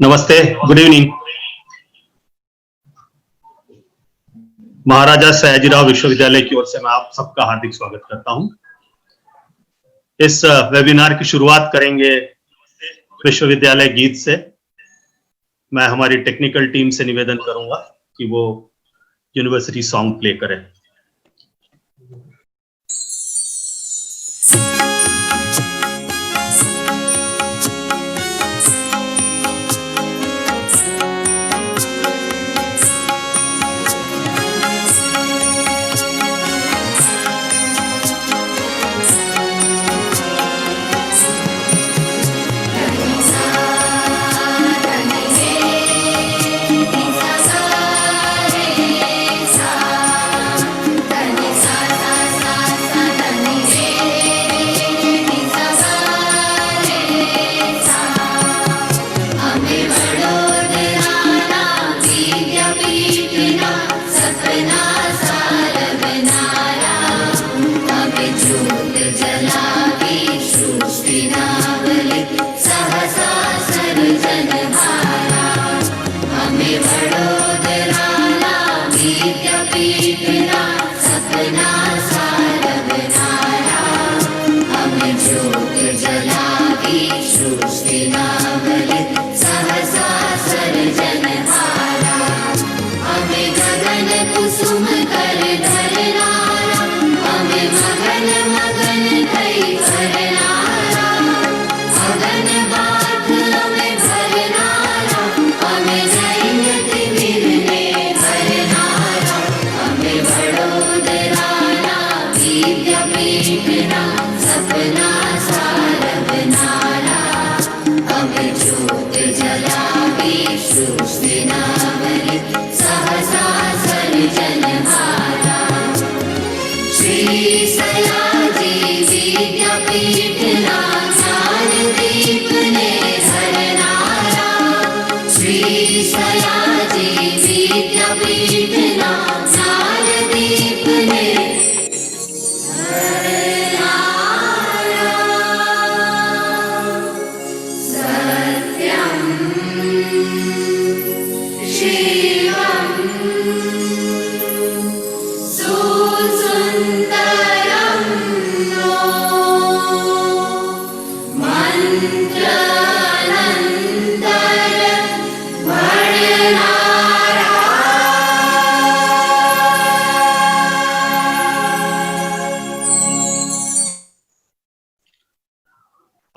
नमस्ते, good evening. महाराजा सयाजीराव विश्वविद्यालय की ओर से मैं आप सबका हार्दिक स्वागत करता हूं। इस वेबिनार की शुरुआत करेंगे विश्वविद्यालय गीत से। मैं हमारी टेक्निकल टीम से निवेदन करूंगा कि वो यूनिवर्सिटी सॉन्ग प्ले करें।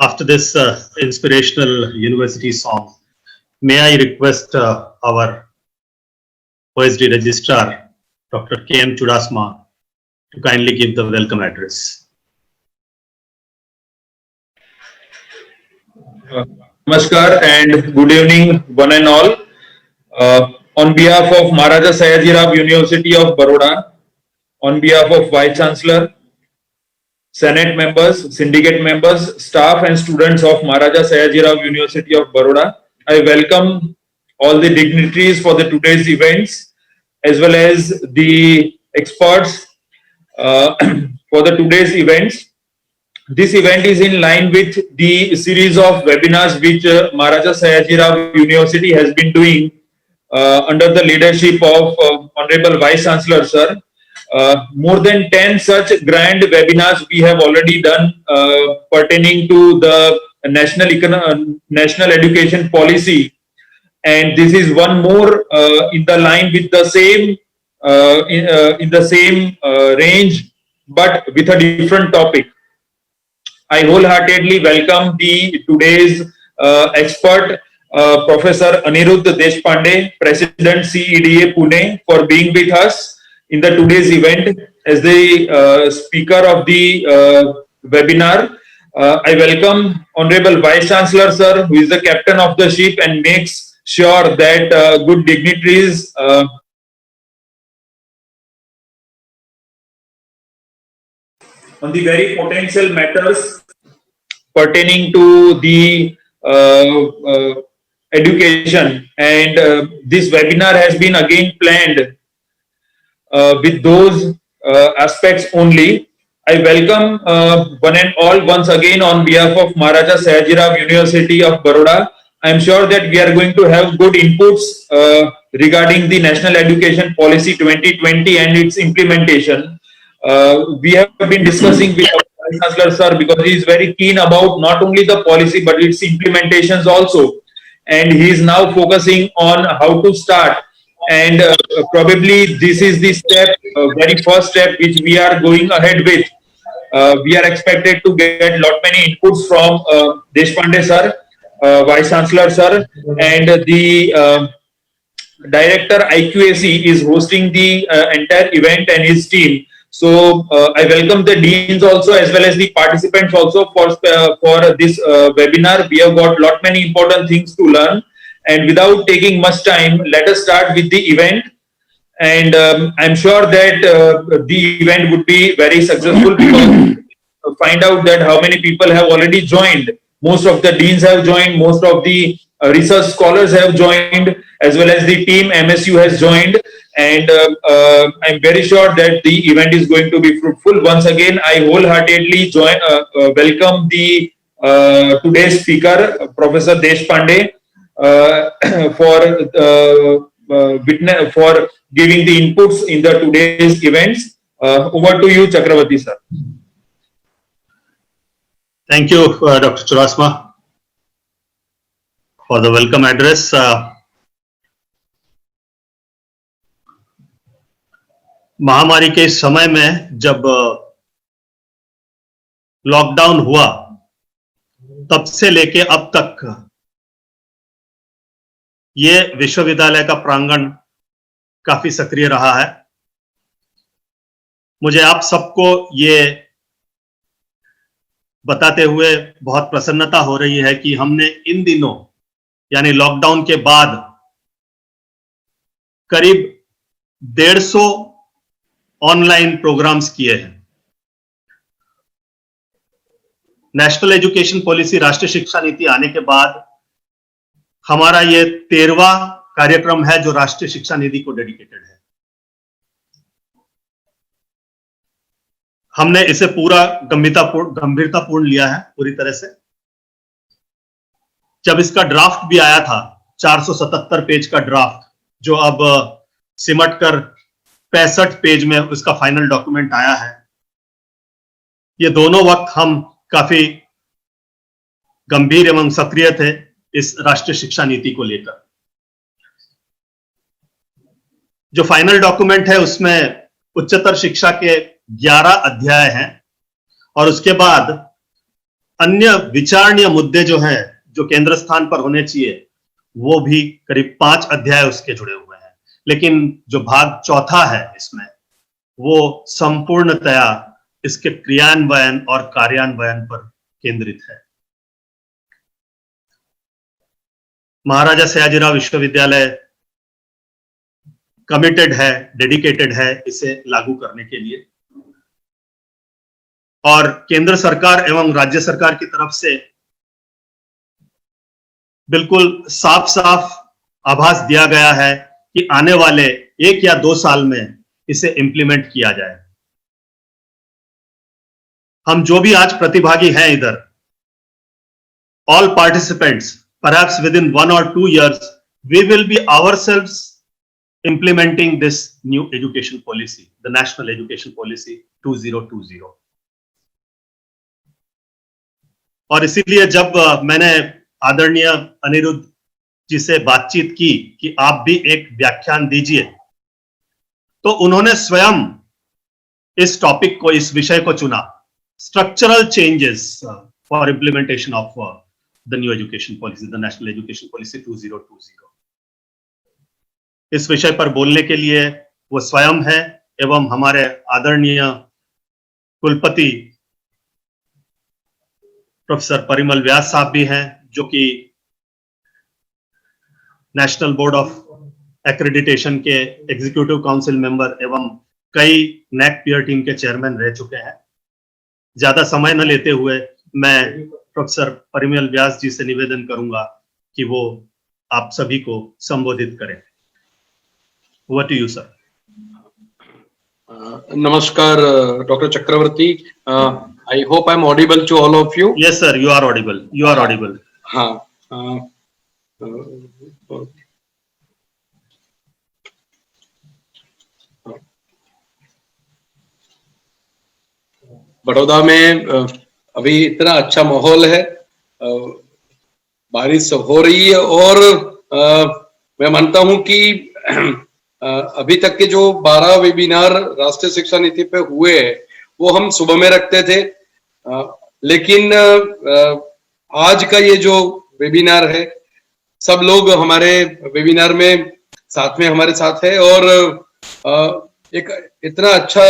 After this inspirational university song, may I request our OSD Registrar, Dr. K.M. Chudasma, to kindly give the welcome address. Namaskar and good evening, one and all. On behalf of Maharaja Sayajirao University of Baroda, on behalf of Vice Chancellor, Senate members, syndicate members, staff and students of Maharaja Sayajirao University of Baroda, I welcome all the dignitaries for the today's events as well as the experts for the today's events. This event is in line with the series of webinars which Maharaja Sayajirao University has been doing under the leadership of Honorable Vice Chancellor Sir. More than 10 such grand webinars we have already done pertaining to the national education policy, and this is one more in the line with the same in the same range but with a different topic. I wholeheartedly welcome the today's expert Professor Aniruddha Deshpande, President CEDA Pune, for being with us in the today's event as the speaker of the webinar. I welcome Honorable Vice Chancellor Sir, who is the captain of the ship and makes sure that good dignitaries on the very potential matters pertaining to the education, and this webinar has been again planned with those aspects only. I welcome one and all once again on behalf of Maharaja Sayajirao University of Baroda I'm sure that we are going to have good inputs regarding the National Education Policy 2020 and its implementation. We have been discussing with Vice Chancellor sir because he is very keen about not only the policy but its implementations also, and he is now focusing on how to start. And probably this is the step, very first step which we are going ahead with. We are expected to get lot many inputs from Deshpande sir, Vice Chancellor sir, and the Director IQAC is hosting the entire event and his team. So I welcome the deans also as well as the participants also for this webinar. We have got lot many important things to learn, and without taking much time, let us start with the event. And I'm sure that the event would be very successful because find out that how many people have already joined. Most of the deans have joined, most of the research scholars have joined, as well as the team MSU has joined, and I'm very sure that the event is going to be fruitful. Once again, I wholeheartedly welcome the today's speaker, Professor Deshpande, for giving the inputs in the today's events. Over to you, Chakravarti sir. Thank you, Dr. Churasma, for the welcome address. महामारी के इस समय में जब lockdown हुआ तब से लेके अब तक ये विश्वविद्यालय का प्रांगण काफी सक्रिय रहा है। मुझे आप सबको ये बताते हुए बहुत प्रसन्नता हो रही है कि हमने इन दिनों यानी लॉकडाउन के बाद करीब 150 ऑनलाइन प्रोग्राम्स किए हैं। नेशनल एजुकेशन पॉलिसी, राष्ट्रीय शिक्षा नीति आने के बाद हमारा ये 13वां कार्यक्रम है जो राष्ट्रीय शिक्षा नीति को डेडिकेटेड है। हमने इसे पूरा गंभीरतापूर्ण लिया है पूरी तरह से। जब इसका ड्राफ्ट भी आया था, 477 पेज का ड्राफ्ट, जो अब सिमट कर 65 पेज में उसका फाइनल डॉक्यूमेंट आया है, ये दोनों वक्त हम काफी गंभीर एवं सक्रिय थे इस राष्ट्रीय शिक्षा नीति को लेकर। जो फाइनल डॉक्यूमेंट है उसमें उच्चतर शिक्षा के 11 अध्याय हैं और उसके बाद अन्य विचारणीय मुद्दे जो हैं, जो केंद्र स्थान पर होने चाहिए, वो भी करीब 5 अध्याय उसके जुड़े हुए हैं। लेकिन जो भाग चौथा है इसमें, वो संपूर्णतया इसके क्रियान्वयन और कार्यान्वयन पर केंद्रित है। महाराजा सयाजीराव विश्वविद्यालय कमिटेड है, डेडिकेटेड है इसे लागू करने के लिए, और केंद्र सरकार एवं राज्य सरकार की तरफ से बिल्कुल साफ साफ आभास दिया गया है कि आने वाले 1 या 2 साल में इसे इंप्लीमेंट किया जाए। हम जो भी आज प्रतिभागी हैं इधर, all participants, perhaps within 1 or 2 years, we will be ourselves implementing this new education policy, the National Education Policy 2020। और इसीलिए जब मैंने आदरणीय अनिरुद्ध जी से बातचीत की कि आप भी एक व्याख्यान दीजिए, तो उन्होंने स्वयं इस टॉपिक को, इस विषय को चुना, structural changes for implementation of the new education policy, the national education policy 2020। इस विषय पर बोलने के लिए वो स्वयं है एवं हमारे आदरणीय कुलपति प्रोफेसर परिमल व्यास साहब भी हैं, जो कि नेशनल बोर्ड ऑफ एक्रेडिटेशन के एग्जीक्यूटिव काउंसिल मेंबर एवं कई नैक पीयर टीम के चेयरमैन रह चुके हैं। ज्यादा समय न लेते हुए मैं प्रोफेसर परिमल व्यास जी से निवेदन करूंगा कि वो आप सभी को संबोधित करें। Over to you sir. नमस्कार doctor Chakraborty. I hope I'm audible to all of you. Yes, sir. You are audible. You are audible. हाँ, बड़ौदा में अभी इतना अच्छा माहौल है, बारिश हो रही है और मैं मानता हूं कि अभी तक के जो 12 वेबिनार राष्ट्रीय शिक्षा नीति पे हुए हैं वो हम सुबह में रखते थे, लेकिन आज का ये जो वेबिनार है सब लोग हमारे वेबिनार में साथ में हमारे साथ है और एक इतना अच्छा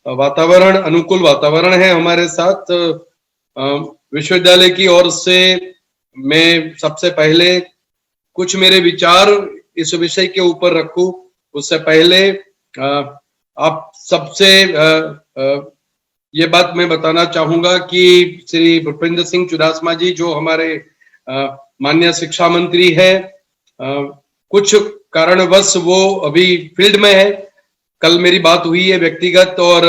वातावरण, अनुकूल वातावरण है हमारे साथ। विश्वविद्यालय की ओर से मैं सबसे पहले कुछ मेरे विचार इस विषय के ऊपर रखूं, उससे पहले आप सबसे ये बात मैं बताना चाहूंगा कि श्री भूपेंद्र सिंह चुडासमा जी जो हमारे माननीय शिक्षा मंत्री है, कुछ कारणवश वो अभी फील्ड में है। कल मेरी बात हुई है व्यक्तिगत, और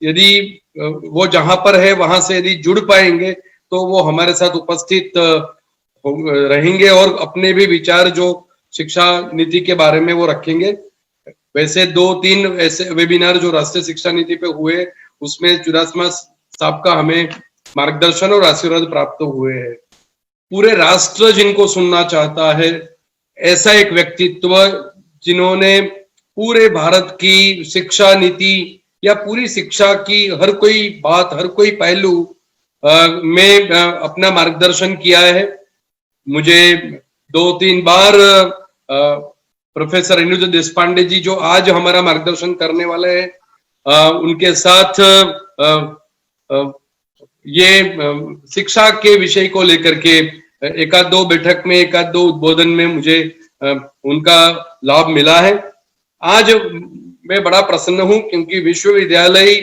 यदि वो जहां पर है वहां से यदि जुड़ पाएंगे तो वो हमारे साथ उपस्थित रहेंगे और अपने भी विचार जो शिक्षा नीति के बारे में वो रखेंगे। वैसे 2-3 ऐसे वेबिनार जो राष्ट्रीय शिक्षा नीति पे हुए उसमें चुडासमा साहब का हमें मार्गदर्शन और आशीर्वाद प्राप्त हुए हैं। पूरे राष्ट्र जिनको सुनना चाहता है, ऐसा एक व्यक्तित्व जिन्होंने पूरे भारत की शिक्षा नीति या पूरी शिक्षा की हर कोई बात, हर कोई पहलू में अपना मार्गदर्शन किया है। मुझे 2-3 बार प्रोफेसर रेणुजा देशपांडे जी जो आज हमारा मार्गदर्शन करने वाले हैं, उनके साथ ये शिक्षा के विषय को लेकर के एकाध दो बैठक में, एकाध दो उद्बोधन में मुझे उनका लाभ मिला है। आज मैं बड़ा प्रसन्न हूं क्योंकि विश्वविद्यालय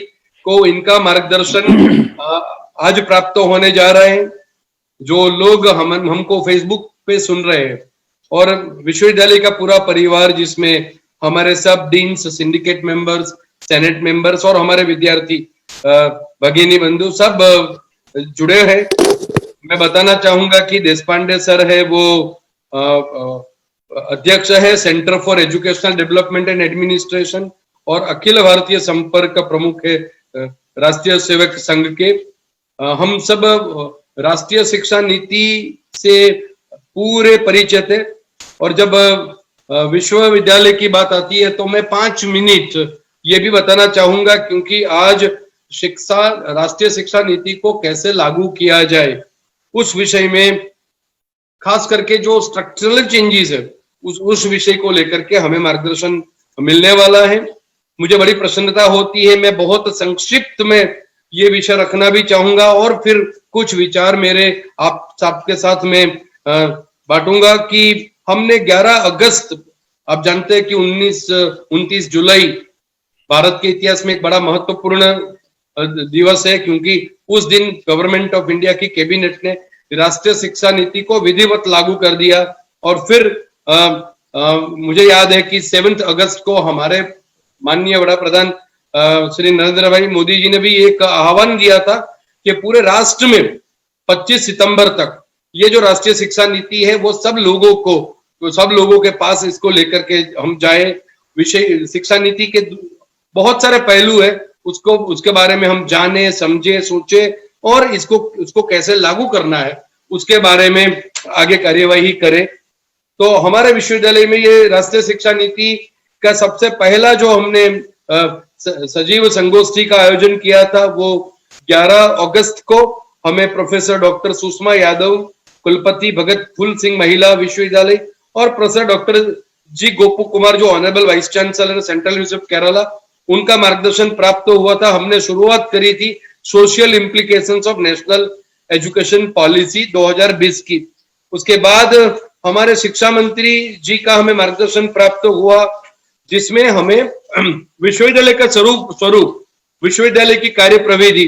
को इनका मार्गदर्शन आज प्राप्त होने जा रहे हैं। जो लोग हमको फेसबुक पे सुन रहे हैं और विश्वविद्यालय का पूरा परिवार जिसमें हमारे सब deans, syndicate members, senate members और हमारे विद्यार्थी भगिनी बंधु सब जुड़े हैं। मैं बताना चाहूंगा कि देशपांडे सर है वो अध्यक्ष है centre for educational development and administration और अखिल भारतीय संपर्क प्रमुख है राष्ट्रीय सेवक संघ के। हम सब राष्ट्रीय शिक्षा नीति से पूरे परिचित है और जब विश्वविद्यालय की बात आती है तो मैं 5 मिनट ये भी बताना चाहूंगा क्योंकि आज शिक्षा, राष्ट्रीय शिक्षा नीति को कैसे लागू किया जाए उस विषय में, खास करके जो स्ट्रक्चरल चेंजेस है उस विषय को लेकर के हमें मार्गदर्शन मिलने वाला है। मुझे बड़ी प्रसन्नता होती है। मैं बहुत संक्षिप्त में ये विषय रखना भी चाहूंगा और फिर कुछ विचार मेरे आप सबके साथ में बांटूंगा कि हमने 11 अगस्त, आप जानते हैं कि 29 जुलाई भारत के इतिहास में एक बड़ा महत्वपूर्ण दिवस है क्योंकि उस दिन गवर्नमेंट ऑफ इंडिया की कैबिनेट ने राष्ट्रीय शिक्षा नीति को विधिवत लागू कर दिया। और फिर मुझे याद है कि 7 अगस्त को हमारे माननीय वड़ा प्रधान श्री नरेंद्र भाई मोदी जी ने भी एक आह्वान किया था कि पूरे राष्ट्र में 25 सितंबर तक ये जो राष्ट्रीय शिक्षा नीति है वो सब लोगों के पास इसको लेकर के हम जाए। विषय शिक्षा नीति के बहुत सारे पहलू है, उसके बारे में हम जाने, समझे, सोचे और उसको कैसे लागू करना है उसके बारे में आगे कार्यवाही करें। तो हमारे विश्वविद्यालय में ये राष्ट्रीय शिक्षा नीति का सबसे पहला जो हमने सजीव संगोष्ठी का आयोजन किया था वो 11 अगस्त को हमें प्रोफेसर डॉक्टर सुषमा यादव, कुलपति भगत फूल सिंह महिला विश्वविद्यालय और प्रोफेसर डॉक्टर जी गोपू कुमार जो honourable vice chancellor central university Kerala, उनका मार्गदर्शन प्राप्त हुआ था। हमने शुरुआत करी थी social implications of national education policy 2020 की। उसके बाद हमारे शिक्षा मंत्री जी का हमें मार्गदर्शन प्राप्त हुआ जिसमें हमें विश्वविद्यालय का स्वरूप, विश्वविद्यालय की कार्य प्रविधि,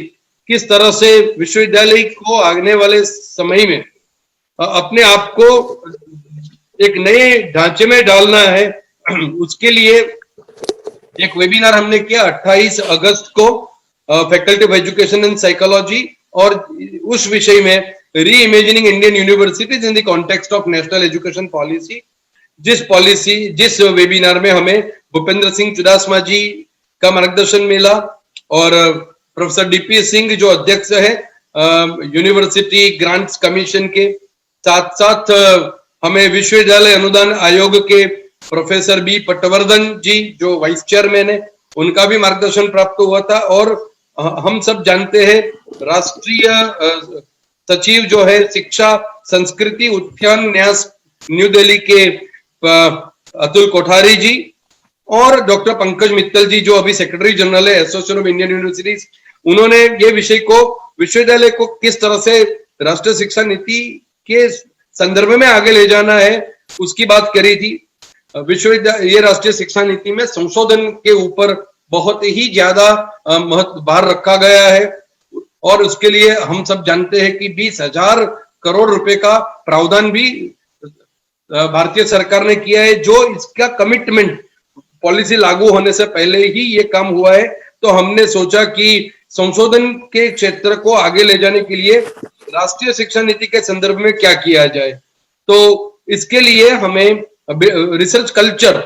किस तरह से विश्वविद्यालय को आने वाले समय में अपने आप को एक नए ढांचे में डालना है, उसके लिए एक वेबिनार हमने किया 28 अगस्त को faculty of education and psychology, और उस विषय में reimagining Indian universities in the context of national education policy. जिस वेबिनार में हमें भूपेंद्र सिंह चुडासमा जी का मार्गदर्शन मिला और प्रोफेसर डीपी सिंह जो अध्यक्ष है यूनिवर्सिटी ग्रांट्स कमीशन के, साथ साथ हमें विश्वविद्यालय अनुदान आयोग के प्रोफेसर बी पटवर्धन जी जो वाइस चेयरमैन है, उनका भी मार्गदर्शन प्राप्त हुआ था। और हम सब जानते हैं राष्ट्रीय सचिव जो है शिक्षा संस्कृति उत्थान न्यास न्यू दिल्ली के अतुल कोठारी जी और डॉक्टर पंकज मित्तल जी जो अभी सेक्रेटरी जनरल है एसोसिएशन ऑफ इंडियन यूनिवर्सिटीज, उन्होंने ये विषय को विश्वविद्यालय को किस तरह से राष्ट्रीय शिक्षा नीति के संदर्भ में आगे ले जाना है उसकी बात करी थी। विश्वविद्यालय ये राष्ट्रीय शिक्षा नीति में संशोधन के ऊपर बहुत ही ज्यादा भार रखा गया है और उसके लिए हम सब जानते हैं कि 20,000 करोड़ रुपए का प्रावधान भी भारतीय सरकार ने किया है, जो इसका कमिटमेंट पॉलिसी लागू होने से पहले ही ये काम हुआ है। तो हमने सोचा कि संशोधन के क्षेत्र को आगे ले जाने के लिए राष्ट्रीय शिक्षा नीति के संदर्भ में क्या किया जाए, तो इसके लिए हमें रिसर्च कल्चर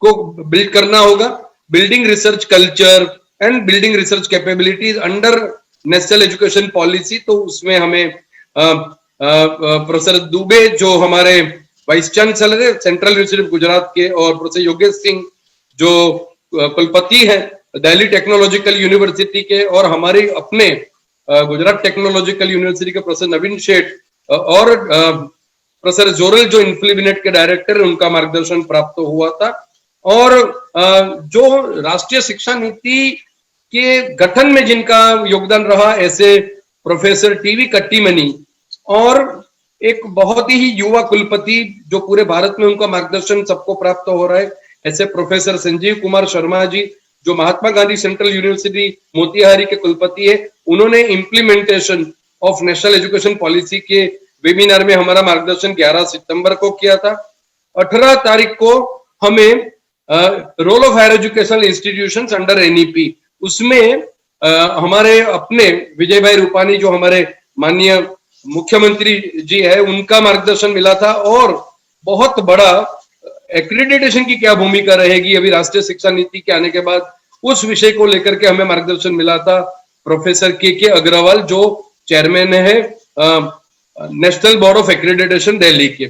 को बिल्ड करना होगा। Building research culture and building research capabilities under national education policy, तो उसमें हमें प्रोफेसर दुबे जो हमारे वाइस चांसलर है सेंट्रल यूनिवर्सिटी ऑफ गुजरात के और प्रोफेसर योगेश सिंह जो कुलपति है दिल्ली टेक्नोलॉजिकल यूनिवर्सिटी के और हमारे अपने गुजरात टेक्नोलॉजिकल यूनिवर्सिटी के प्रोफेसर नवीन शेठ और प्रोफेसर जोरल जो इन्फ्लिबिनेट के डायरेक्टर है, उनका मार्गदर्शन प्राप्त हुआ था। और जो राष्ट्रीय शिक्षा नीति के गठन में जिनका योगदान रहा ऐसे प्रोफेसर टीवी कट्टीमनी और एक बहुत ही युवा कुलपति जो पूरे भारत में उनका मार्गदर्शन सबको प्राप्त हो रहा है, ऐसे प्रोफेसर संजीव कुमार शर्मा जी जो महात्मा गांधी सेंट्रल यूनिवर्सिटी मोतिहारी के कुलपति है, उन्होंने implementation of national education policy के वेबिनार में हमारा मार्गदर्शन 11 सितंबर को किया था। 18 तारीख को हमें role of higher educational institutions under NEP, उसमें हमारे अपने विजय भाई रूपानी जो हमारे माननीय मुख्यमंत्री जी है, उनका मार्गदर्शन मिला था। और बहुत बड़ा एक्रेडिटेशन की क्या भूमिका रहेगी अभी राष्ट्रीय शिक्षा नीति के आने के बाद, उस विषय को लेकर के हमें मार्गदर्शन मिला था प्रोफेसर के अग्रवाल जो चेयरमैन है national board of accreditation Delhi के।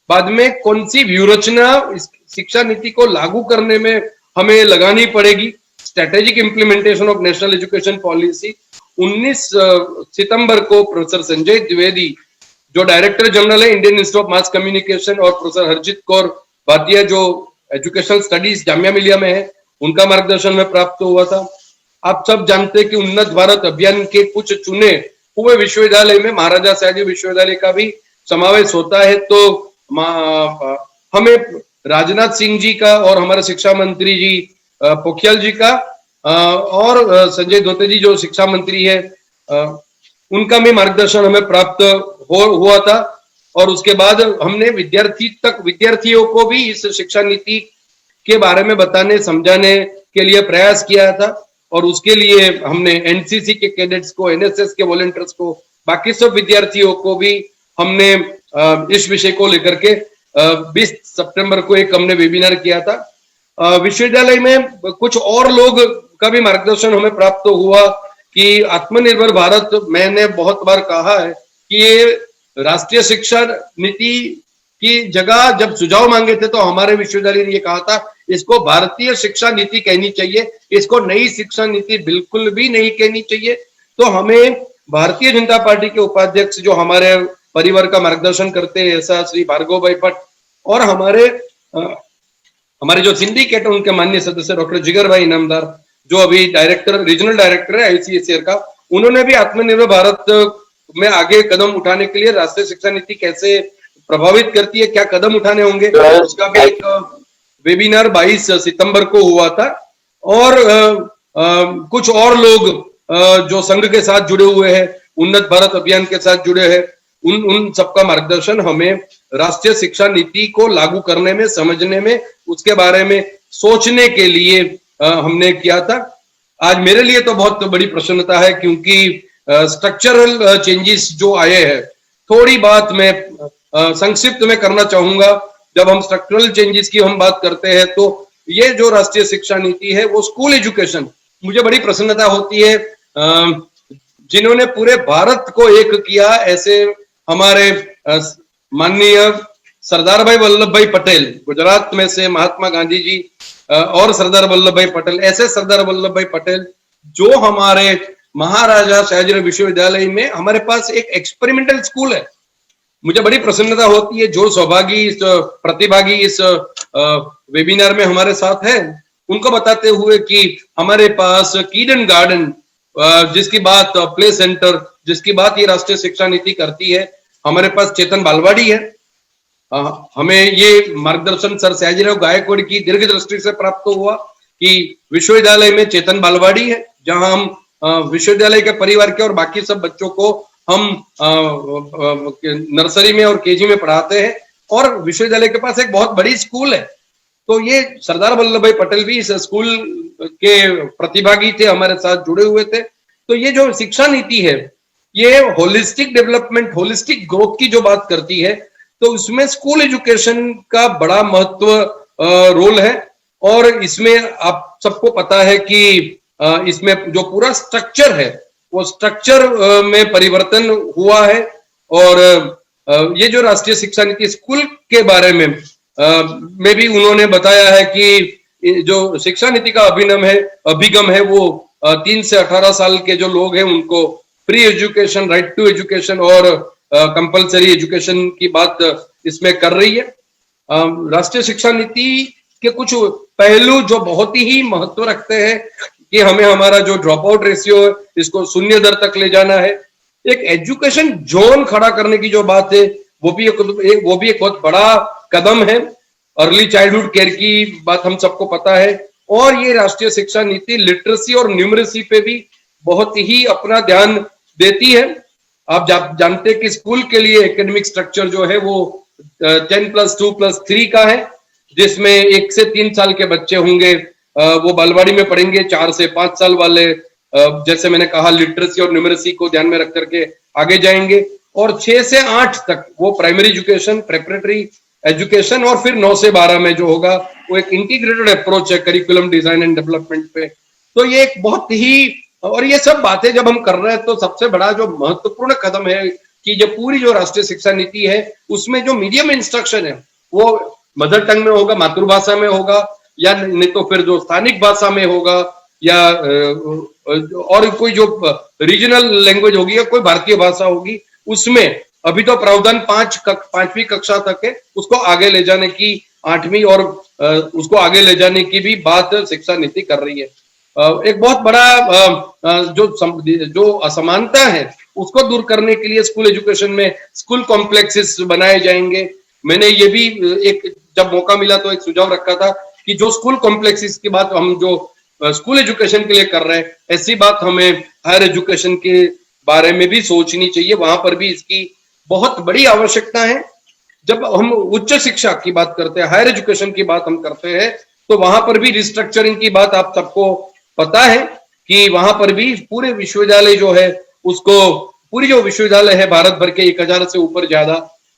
बाद में कौन सी व्यूहरचना शिक्षा नीति को लागू करने में हमें लगानी पड़ेगी, strategic implementation of national education policy, 19 सितंबर को प्रोफेसर संजय द्विवेदी जो डायरेक्टर जनरल है Indian institute of mass communication और प्रोफेसर हरजीत कौर भाटिया जो एजुकेशनल स्टडीज जामिया मिलिया में है, उनका मार्गदर्शन में प्राप्त हुआ था। आप सब जानते हैं कि उन्नत भारत अभियान के कुछ चुने हुए विश्वविद्यालय में महाराजा सयाजी विश्वविद्यालय का भी समावेश होता है। तो हमें राजनाथ सिंह जी का और हमारे शिक्षा मंत्री जी पोखरियाल जी का और संजय धोत्रे जी जो शिक्षा मंत्री है उनका भी मार्गदर्शन हमें प्राप्त हुआ था। और उसके बाद हमने विद्यार्थियों को भी इस शिक्षा नीति के बारे में बताने समझाने के लिए प्रयास किया था। और उसके लिए हमने एनसीसी के कैडेट्स को, एनएसएस के वॉलंटियर्स को, बाकी सब विद्यार्थियों को भी हमने इस विषय को लेकर के 20 सितंबर को एक हमने वेबिनार किया था। विश्वविद्यालय में कुछ और लोग का भी मार्गदर्शन हमें प्राप्त हुआ कि आत्मनिर्भर भारत, मैंने बहुत बार कहा है कि ये राष्ट्रीय शिक्षा नीति की जगह जब सुझाव मांगे थे तो हमारे विश्वविद्यालय ने ये कहा था इसको भारतीय शिक्षा नीति कहनी चाहिए, इसको नई शिक्षा नीति बिल्कुल भी नहीं कहनी चाहिए। तो हमें भारतीय जनता पार्टी के उपाध्यक्ष जो हमारे परिवार का मार्गदर्शन करते हैं ऐसा श्री भार्गव भाई भट्ट और हमारे जो सिंडिकेट है उनके माननीय सदस्य डॉक्टर जिगर भाई इनामदार जो अभी रीजनल डायरेक्टर है आईसीएसआर का, उन्होंने भी आत्मनिर्भर भारत में आगे कदम उठाने के लिए राष्ट्रीय शिक्षा नीति कैसे प्रभावित करती है, क्या कदम उठाने होंगे, उसका भी एक वेबिनार 22 सितंबर को हुआ था। और कुछ और लोग जो संघ के साथ जुड़े हुए हैं, उन्नत भारत अभियान के साथ जुड़े हैं, उन सबका मार्गदर्शन हमें राष्ट्रीय शिक्षा नीति को लागू करने में, समझने में, उसके बारे में सोचने के लिए हमने किया था। आज मेरे लिए तो बहुत बड़ी प्रसन्नता है क्योंकि स्ट्रक्चरल चेंजेस जो आए हैं, थोड़ी बात मैं संक्षिप्त में करना चाहूंगा। जब हम स्ट्रक्चरल चेंजेस की हम बात करते हैं तो ये जो राष्ट्रीय शिक्षा नीति है वो स्कूल एजुकेशन, मुझे बड़ी प्रसन्नता होती है जिन्होंने पूरे भारत को एक किया, ऐसे हमारे माननीय सरदार भाई वल्लभ भाई पटेल, गुजरात में से महात्मा गांधी जी और सरदार वल्लभ भाई पटेल, ऐसे सरदार वल्लभ भाई पटेल जो हमारे महाराजा सयाजीराव विश्वविद्यालय में हमारे पास एक एक्सपेरिमेंटल स्कूल है। मुझे बड़ी प्रसन्नता होती है जो प्रतिभागी इस वेबिनार में हमारे साथ है, उनको बताते हुए कि हमारे पास कीडन गार्डन जिसकी बात प्ले सेंटर जिसकी बात ये राष्ट्रीय शिक्षा नीति करती है, हमारे पास चेतन बालवाड़ी है। हमें ये मार्गदर्शन सर सयाजीराव गायकवाड़ की दीर्घ दृष्टि से प्राप्त हुआ कि विश्वविद्यालय में चेतन बालवाड़ी है, जहां हम विश्वविद्यालय के परिवार के और बाकी सब बच्चों को हम नर्सरी में और केजी में पढ़ाते हैं, और विश्वविद्यालय के पास एक बहुत बड़ी स्कूल है। तो ये सरदार वल्लभ भाई पटेल भी इस स्कूल के प्रतिभागी थे, हमारे साथ जुड़े हुए थे। तो ये जो शिक्षा नीति है ये होलिस्टिक डेवलपमेंट, होलिस्टिक ग्रोथ की जो बात करती है, तो उसमें स्कूल एजुकेशन का बड़ा महत्व रोल है। और इसमें आप सबको पता है कि इसमें जो पूरा स्ट्रक्चर है वो स्ट्रक्चर में परिवर्तन हुआ है। और ये जो राष्ट्रीय शिक्षा नीति स्कूल के बारे में भी उन्होंने बताया है कि जो शिक्षा नीति का अभिगम है वो 3 से 18 साल के जो लोग हैं उनको free education, right to education और कंपलसरी एजुकेशन की बात इसमें कर रही है। राष्ट्रीय शिक्षा नीति के कुछ पहलू जो बहुत ही महत्व रखते हैं कि हमें हमारा जो ड्रॉप आउट रेशियो है इसको 0 दर तक ले जाना है। एक एजुकेशन जोन खड़ा करने की जो बात है वो भी एक बहुत बड़ा कदम है। अर्ली चाइल्डहुड केयर की बात हम सबको पता है। और ये राष्ट्रीय शिक्षा नीति लिटरेसी और न्यूमरेसी पे भी बहुत ही अपना ध्यान देती है। आप जानते हैं कि स्कूल के लिए एकेडमिक स्ट्रक्चर जो है वो 10+2+3 का है, जिसमें 1 से 3 साल के बच्चे होंगे वो बालवाड़ी में पढ़ेंगे, 4 से 5 साल वाले जैसे मैंने कहा लिटरेसी और न्यूमरेसी को ध्यान में रख करके आगे जाएंगे, और 6 से 8 तक वो प्राइमरी एजुकेशन, प्रेपरेटरी एजुकेशन, और फिर 9 से 12 में जो होगा वो एक इंटीग्रेटेड अप्रोच है करिकुलम डिजाइन एंड डेवलपमेंट पे। तो ये एक बहुत ही, और ये सब बातें जब हम कर रहे हैं तो सबसे बड़ा जो महत्वपूर्ण कदम है कि जो पूरी जो राष्ट्रीय शिक्षा नीति है उसमें जो मीडियम इंस्ट्रक्शन है वो मदर टंग में होगा, मातृभाषा में होगा, या नहीं तो फिर जो स्थानिक भाषा में होगा, या और कोई जो रीजनल लैंग्वेज होगी या कोई भारतीय भाषा होगी। उसमें अभी तो प्रावधान 5वीं कक्षा तक है, उसको आगे ले जाने की 8वीं और उसको आगे ले जाने की भी बात शिक्षा नीति कर रही है। एक बहुत बड़ा जो असमानता है उसको दूर करने के लिए स्कूल एजुकेशन में स्कूल कॉम्प्लेक्सेस बनाए जाएंगे। मैंने ये भी जब मौका मिला तो एक सुझाव रखा था कि जो स्कूल कॉम्प्लेक्सेस की बात हम जो स्कूल एजुकेशन के लिए कर रहे हैं, ऐसी बात हमें हायर एजुकेशन के बारे में भी सोचनी चाहिए। वहां पर भी इसकी बहुत बड़ी आवश्यकता है। जब हम उच्च शिक्षा की बात करते हैं, हायर एजुकेशन की बात हम करते हैं, तो वहां पर भी रिस्ट्रक्चरिंग की बात आप सबको पता है कि वहां पर भी पूरे विश्वविद्यालय जो है उसको, पूरी जो विश्वविद्यालय है भारत भर के 1000 से ऊपर ज्यादा,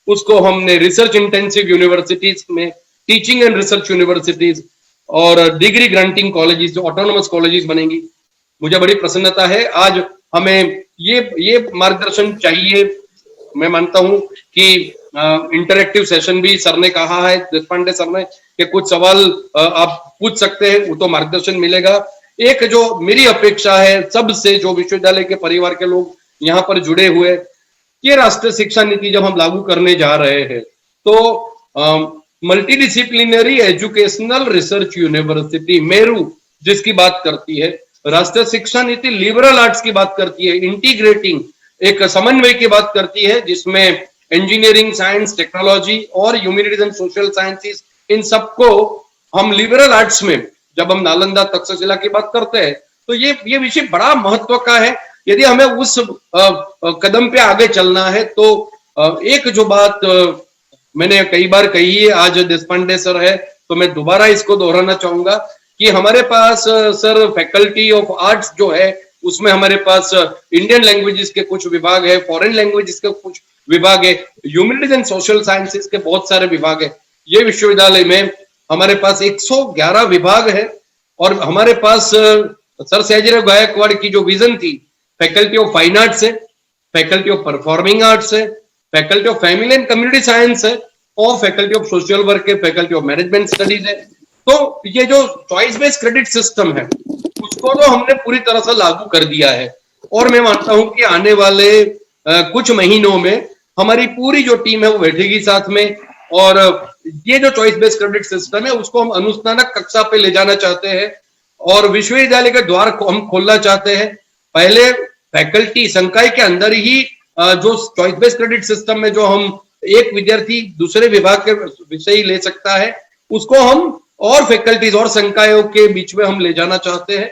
उसको हमने रिसर्च इंटेंसिव यूनिवर्सिटीज में टीचिंग एंड रिसर्च यूनिवर्सिटीज और डिग्री ग्रांटिंग कॉलेजेस, जो ऑटोनोमस कॉलेजेस बनेंगी। मुझे बड़ी प्रसन्नता है। आज हमें ये मार्गदर्शन चाहिए। मैं मानता हूं कि इंटरेक्टिव सेशन भी सर ने कहा है, देशपांडे सर ने, कि कुछ सवाल आप पूछ सकते हैं, वो तो मार्गदर्शन मिलेगा। एक जो मेरी अपेक्षा है सबसे, जो विश्वविद्यालय के परिवार के लोग यहाँ पर जुड़े हुए, ये राष्ट्रीय शिक्षा नीति जब हम लागू करने जा रहे हैं तो multidisciplinary educational research university Meru जिसकी बात करती है, राष्ट्रीय शिक्षा नीति लिबरल आर्ट्स की बात करती है, इंटीग्रेटिंग एक समन्वय की बात करती है, जिसमें इंजीनियरिंग, साइंस, टेक्नोलॉजी और ह्यूमैनिटीज एंड सोशल साइंसेस, इन सबको हम लिबरल आर्ट्स में, जब हम नालंदा तक्षशिला की बात करते हैं तो ये विषय बड़ा महत्व का है। यदि हमें उस कदम पे आगे चलना है तो एक जो बात मैंने कई बार कही है, आज देशपांडे सर है तो मैं दोबारा इसको दोहराना चाहूंगा कि हमारे पास सर फैकल्टी ऑफ आर्ट्स जो है उसमें हमारे पास इंडियन लैंग्वेजेस के कुछ विभाग है, फॉरेन लैंग्वेजेस के कुछ विभाग है, ह्यूमैनिटीज एंड सोशल साइंसेस के बहुत सारे विभाग है। ये विश्वविद्यालय में हमारे पास 111 विभाग है और हमारे पास सर सयाजीराव गायकवाड़ की जो विजन थी, फैकल्टी ऑफ फाइन आर्ट्स है, फैकल्टी ऑफ परफॉर्मिंग आर्ट्स है, faculty of family and community science है और फैकल्टी ऑफ सोशल वर्क है, फैकल्टी ऑफ मैनेजमेंट स्टडीज है। तो ये जो चॉइस बेस्ड क्रेडिट सिस्टम है उसको तो हमने पूरी तरह से लागू कर दिया है और मैं मानता हूं कि आने वाले कुछ महीनों में हमारी पूरी जो टीम है वो बैठेगी साथ में और ये जो चॉइस बेस्ड क्रेडिट सिस्टम है उसको हम अनुस्नातक कक्षा पे ले जाना चाहते हैं और विश्वविद्यालय के द्वार को हम खोलना चाहते हैं। पहले फैकल्टी संकाय के अंदर ही जो चॉइस बेस्ड क्रेडिट सिस्टम में जो हम एक विद्यार्थी दूसरे विभाग के विषय ले सकता है उसको हम और फैकल्टीज और संकायों के बीच में हम ले जाना चाहते हैं।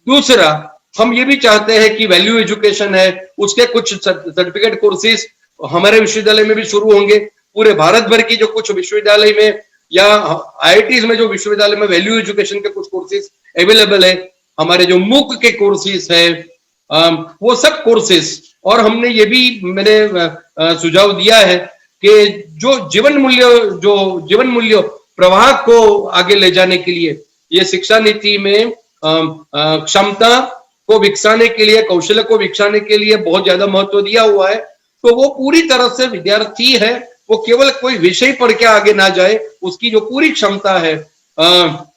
दूसरा, हम ये भी चाहते हैं कि वैल्यू एजुकेशन है उसके कुछ सर्टिफिकेट कोर्सेज हमारे विश्वविद्यालय में भी शुरू होंगे। पूरे भारत भर की जो कुछ विश्वविद्यालय में या आईआईटीज में जो विश्वविद्यालय में वैल्यू एजुकेशन के कुछ कोर्सेज अवेलेबल है, हमारे जो मूक के कोर्सेज है वो सब कोर्सेज, और हमने ये भी मैंने सुझाव दिया है कि जो जीवन मूल्य प्रवाह को आगे ले जाने के लिए ये शिक्षा नीति में क्षमता को विकसाने के लिए, कौशल को विकसाने के लिए बहुत ज्यादा महत्व दिया हुआ है। तो वो पूरी तरह से विद्यार्थी है वो केवल कोई विषय पढ़ के आगे ना जाए, उसकी जो पूरी क्षमता है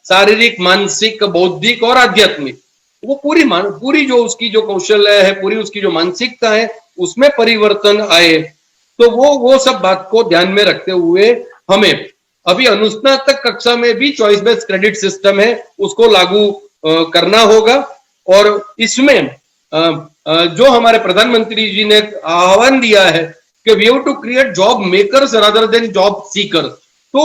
शारीरिक, मानसिक, बौद्धिक और आध्यात्मिक, वो पूरी जो उसकी जो कौशल है, पूरी उसकी जो मानसिकता है उसमें परिवर्तन आए। तो वो सब बात को ध्यान में रखते हुए हमें अभी अनुस्नातक कक्षा में भी चॉइस बेस्ड क्रेडिट सिस्टम है उसको लागू करना होगा और इसमें जो हमारे प्रधानमंत्री जी ने आह्वान दिया है कि we have to create job makers rather than job seekers. तो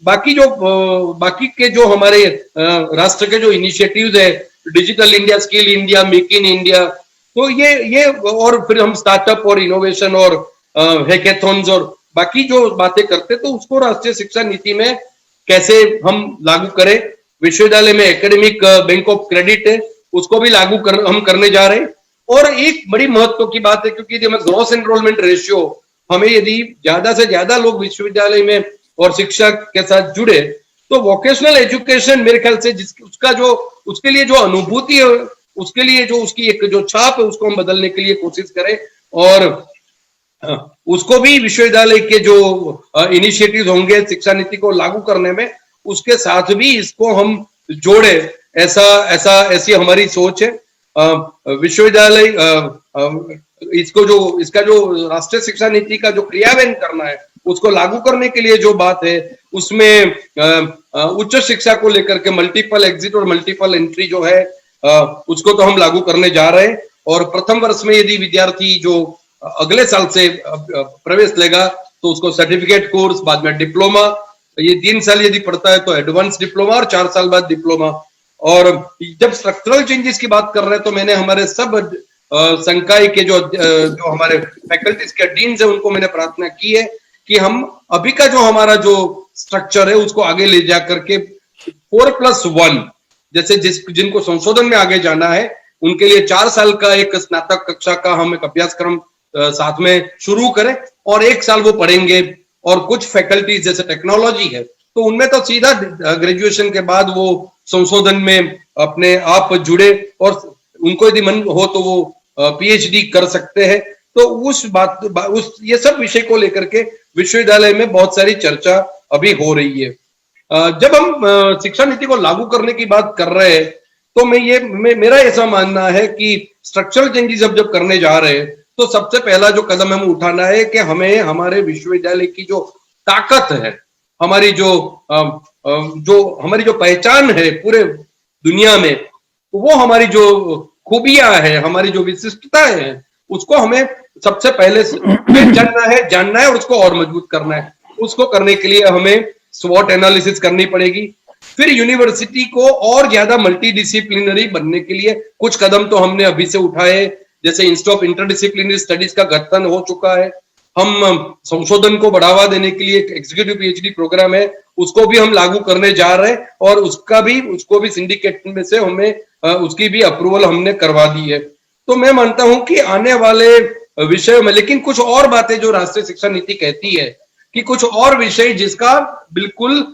बाकी के जो हमारे राष्ट्र के जो इनिशिएटिव्स है, digital India, skill India, make in India, तो ये और फिर हम स्टार्टअप और इनोवेशन और हैकेथॉन्स और बाकी जो बातें करते तो उसको राष्ट्रीय शिक्षा नीति में कैसे हम लागू करें। विश्वविद्यालय में एकेडमिक बैंक ऑफ क्रेडिट है उसको भी लागू हम करने जा रहे हैं। और एक बड़ी महत्व की बात है क्योंकि हमें ग्रॉस एनरोलमेंट रेशियो, हमें यदि ज्यादा से ज्यादा लोग विश्वविद्यालय में और शिक्षा के साथ जुड़े तो वोकेशनल एजुकेशन मेरे ख्याल से उसके लिए जो अनुभूति है, उसके लिए जो उसकी एक जो छाप है उसको हम बदलने के लिए कोशिश करें और उसको भी विश्वविद्यालय के जो इनिशिएटिव होंगे शिक्षा नीति को लागू करने में उसके साथ भी इसको हम जोड़े, ऐसी हमारी सोच है। विश्वविद्यालय इसका जो राष्ट्रीय शिक्षा नीति का जो क्रियान्वयन करना है उसको लागू करने के लिए जो बात है उसमें उच्च शिक्षा को लेकर के मल्टीपल एग्जिट और मल्टीपल एंट्री जो है उसको तो हम लागू करने जा रहे हैं। और प्रथम वर्ष में यदि विद्यार्थी जो अगले साल से प्रवेश लेगा तो उसको सर्टिफिकेट कोर्स, बाद में डिप्लोमा, ये 3 साल यदि पढ़ता है तो एडवांस डिप्लोमा और 4 साल बाद डिप्लोमा। और जब स्ट्रक्चरल चेंजेस की बात कर रहे हैं तो मैंने हमारे सब संकाय के जो हमारे फैकल्टीज के डीन्स है उनको मैंने प्रार्थना की है कि हम अभी का जो हमारा जो स्ट्रक्चर है उसको आगे ले जा करके 4+1 जैसे जिनको संशोधन में आगे जाना है उनके लिए 4 साल का एक स्नातक कक्षा का हम एक अभ्यासक्रम साथ में शुरू करें और 1 साल वो पढ़ेंगे। और कुछ फैकल्टीज जैसे टेक्नोलॉजी है तो उनमें तो सीधा ग्रेजुएशन के बाद वो संशोधन में अपने आप जुड़े और उनको यदि मन हो तो वो पीएचडी कर सकते हैं। तो ये सब विषय को लेकर के विश्वविद्यालय में बहुत सारी चर्चा अभी हो रही है। जब हम शिक्षा नीति को लागू करने की बात कर रहे हैं तो मेरा ऐसा मानना है कि स्ट्रक्चरल चेंजेस जब करने जा रहे हैं तो सबसे पहला जो कदम हमें उठाना है कि हमें हमारे विश्वविद्यालय की जो ताकत है, हमारी हमारी जो पहचान है पूरे दुनिया में, वो हमारी जो खूबियां है, हमारी जो विशिष्टता है, उसको हमें सबसे पहले जानना है और उसको और मजबूत करना है। उसको करने के लिए हमें स्वॉट एनालिसिस करनी पड़ेगी। फिर यूनिवर्सिटी को और ज्यादा मल्टी डिसिप्लिनरी बनने के लिए कुछ कदम तो हमने अभी से उठाए, जैसे इंस्टीट्यूट ऑफ इंटरडिसिप्लिनरी स्टडीज का गठन हो चुका है। हम संशोधन को बढ़ावा देने के लिए एक एग्जीक्यूटिव पीएचडी प्रोग्राम है, उसको भी हम लागू करने जा रहे हैं और उसको भी सिंडिकेट में से हमें उसकी भी अप्रूवल हमने करवा दी है। तो मैं मानता हूं कि आने वाले विषय में, लेकिन कुछ और बातें जो राष्ट्रीय शिक्षा नीति कहती है कि कुछ और विषय जिसका बिल्कुल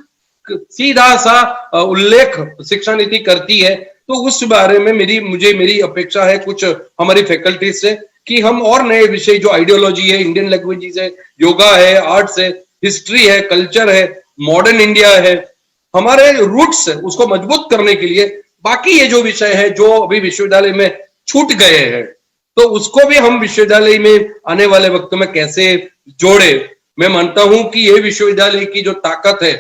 सीधा सा उल्लेख शिक्षा नीति करती है, तो उस बारे में मेरी अपेक्षा है कुछ हमारी फैकल्टी से कि हम और नए विषय जो आइडियोलॉजी है, इंडियन लैंग्वेजेस है, योगा है, आर्ट्स है, हिस्ट्री है, कल्चर है, मॉडर्न इंडिया है, हमारे रूट्स है, उसको मजबूत करने के लिए बाकी ये जो विषय है जो अभी विश्वविद्यालय में छूट गए हैं, तो उसको भी हम विश्वविद्यालय में आने वाले वक्त में कैसे जोड़े। मैं मानता हूं कि ये विश्वविद्यालय की जो ताकत है,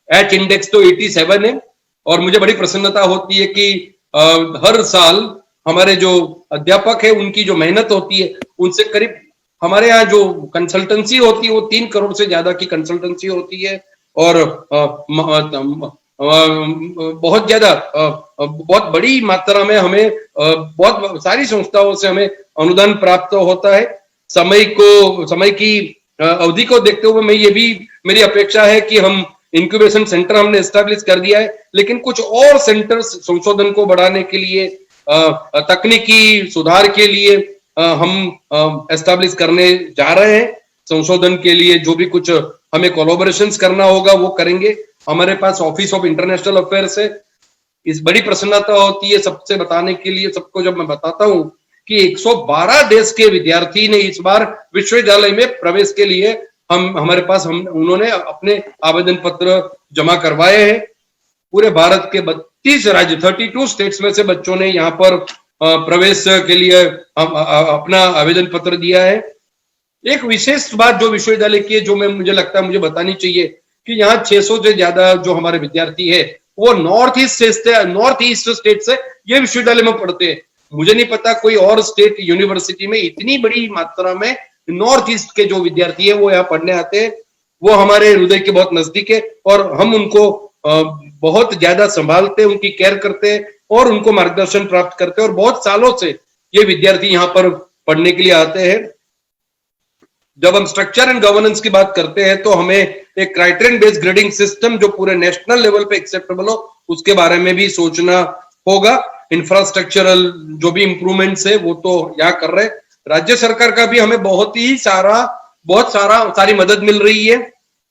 एच इंडेक्स तो 87 है और मुझे बड़ी प्रसन्नता होती है कि हर साल हमारे जो अध्यापक है उनकी जो मेहनत होती है उनसे करीब, हमारे यहाँ जो कंसल्टेंसी होती है वो 3 करोड़ से ज्यादा की कंसल्टेंसी होती है और बहुत ज्यादा बहुत बड़ी मात्रा में हमें बहुत सारी संस्थाओं से हमें अनुदान प्राप्त होता है। समय की अवधि को देखते हुए मेरी अपेक्षा है कि हम इंक्यूबेशन सेंटर हमने एस्टैब्लिश कर दिया है, लेकिन कुछ और सेंटर्स संशोधन को बढ़ाने के लिए, तकनीकी सुधार के लिए हम एस्टैब्लिश करने जा रहे हैं। संशोधन के लिए जो भी कुछ हमें कोलैबोरेशंस करना होगा वो करेंगे। हमारे पास ऑफिस ऑफ इंटरनेशनल अफेयर्स है। इस बड़ी प्रसन्नता होती है सबसे बताने के लिए, सबको जब मैं बताता हूं कि 112 देश के विद्यार्थी ने इस बार विश्वविद्यालय में प्रवेश के लिए उन्होंने अपने आवेदन पत्र जमा करवाए हैं। पूरे भारत के 32 राज्य 32 स्टेट्स में से बच्चों ने यहाँ पर प्रवेश के लिए अपना आवेदन पत्र दिया है। एक विशेष बात जो विश्वविद्यालय की है, जो मुझे लगता है मुझे बतानी चाहिए कि यहाँ 600 से ज्यादा जो हमारे विद्यार्थी है वो नॉर्थ ईस्ट स्टेट से ये विश्वविद्यालय में पढ़ते हैं। मुझे नहीं पता कोई और स्टेट यूनिवर्सिटी में इतनी बड़ी मात्रा में नॉर्थ ईस्ट के जो विद्यार्थी है वो यहाँ पढ़ने आते हैं। वो हमारे हृदय के बहुत नजदीक है और हम उनको बहुत ज्यादा संभालते हैं, उनकी केयर करते हैं और उनको मार्गदर्शन प्राप्त करते हैं और बहुत सालों से ये विद्यार्थी यहाँ पर पढ़ने के लिए आते हैं। जब हम स्ट्रक्चर एंड गवर्नेंस की बात करते हैं तो हमें एक क्राइटेरियन बेस्ड ग्रेडिंग सिस्टम जो पूरे नेशनल लेवल पे एक्सेप्टेबल हो उसके बारे में भी सोचना होगा। इंफ्रास्ट्रक्चरल जो भी इंप्रूवमेंट्स है वो तो यहाँ कर रहे हैं। राज्य सरकार का भी हमें बहुत सारी मदद मिल रही है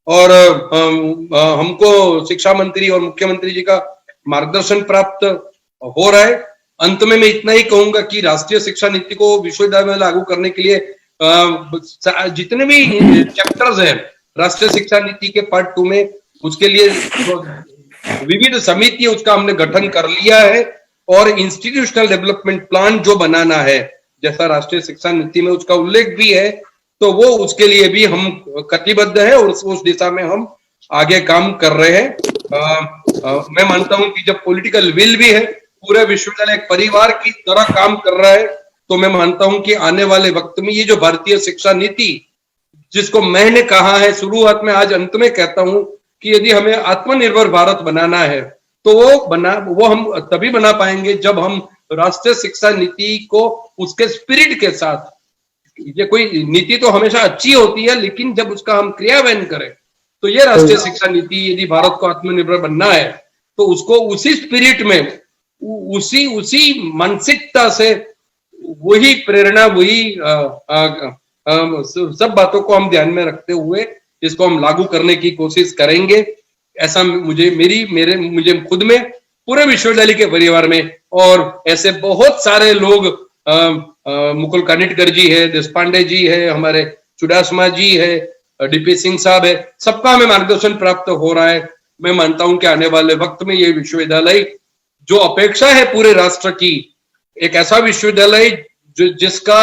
और हमको शिक्षा मंत्री और मुख्यमंत्री जी का मार्गदर्शन प्राप्त हो रहा है। अंत में मैं इतना ही कहूंगा कि राष्ट्रीय शिक्षा नीति को विश्वविद्यालय में लागू करने के लिए जितने भी चैप्टर्स हैं राष्ट्रीय शिक्षा नीति के पार्ट 2 में, उसके लिए विविध समिति उसका हमने गठन कर लिया है और इंस्टीट्यूशनल डेवलपमेंट प्लान जो बनाना है जैसा राष्ट्रीय शिक्षा नीति में उसका उल्लेख भी है, तो वो उसके लिए भी हम कटिबद्ध है और उस दिशा में हम आगे काम कर रहे हैं। मैं मानता हूं कि जब पॉलिटिकल विल भी है, पूरे विश्वविद्यालय एक परिवार की तरह काम कर रहा है, तो मैं मानता हूं कि आने वाले वक्त में ये जो भारतीय शिक्षा नीति जिसको मैंने कहा है शुरुआत में, आज अंत में कहता हूं कि यदि हमें आत्मनिर्भर भारत बनाना है तो वो हम तभी बना पाएंगे जब हम राष्ट्रीय शिक्षा नीति को उसके स्पिरिट के साथ, ये कोई नीति तो हमेशा अच्छी होती है लेकिन जब उसका हम क्रियान्वयन करें, तो ये राष्ट्रीय शिक्षा नीति यदि भारत को आत्मनिर्भर बनना है तो उसको उसी स्पिरिट में, उसी मानसिकता से, वही प्रेरणा, वही सब बातों को हम ध्यान में रखते हुए इसको हम लागू करने की कोशिश करेंगे। ऐसा मुझे खुद में, पूरे विश्वविद्यालय के परिवार में और ऐसे बहुत सारे लोग, मुकुल कानिटकर जी है, देशपांडे जी है, हमारे चुडासमा जी है, डीपी सिंह साहब है, सबका हमें मार्गदर्शन प्राप्त हो रहा है। मैं मानता हूं कि आने वाले वक्त में ये विश्वविद्यालय जो अपेक्षा है पूरे राष्ट्र की, एक ऐसा विश्वविद्यालय जिसका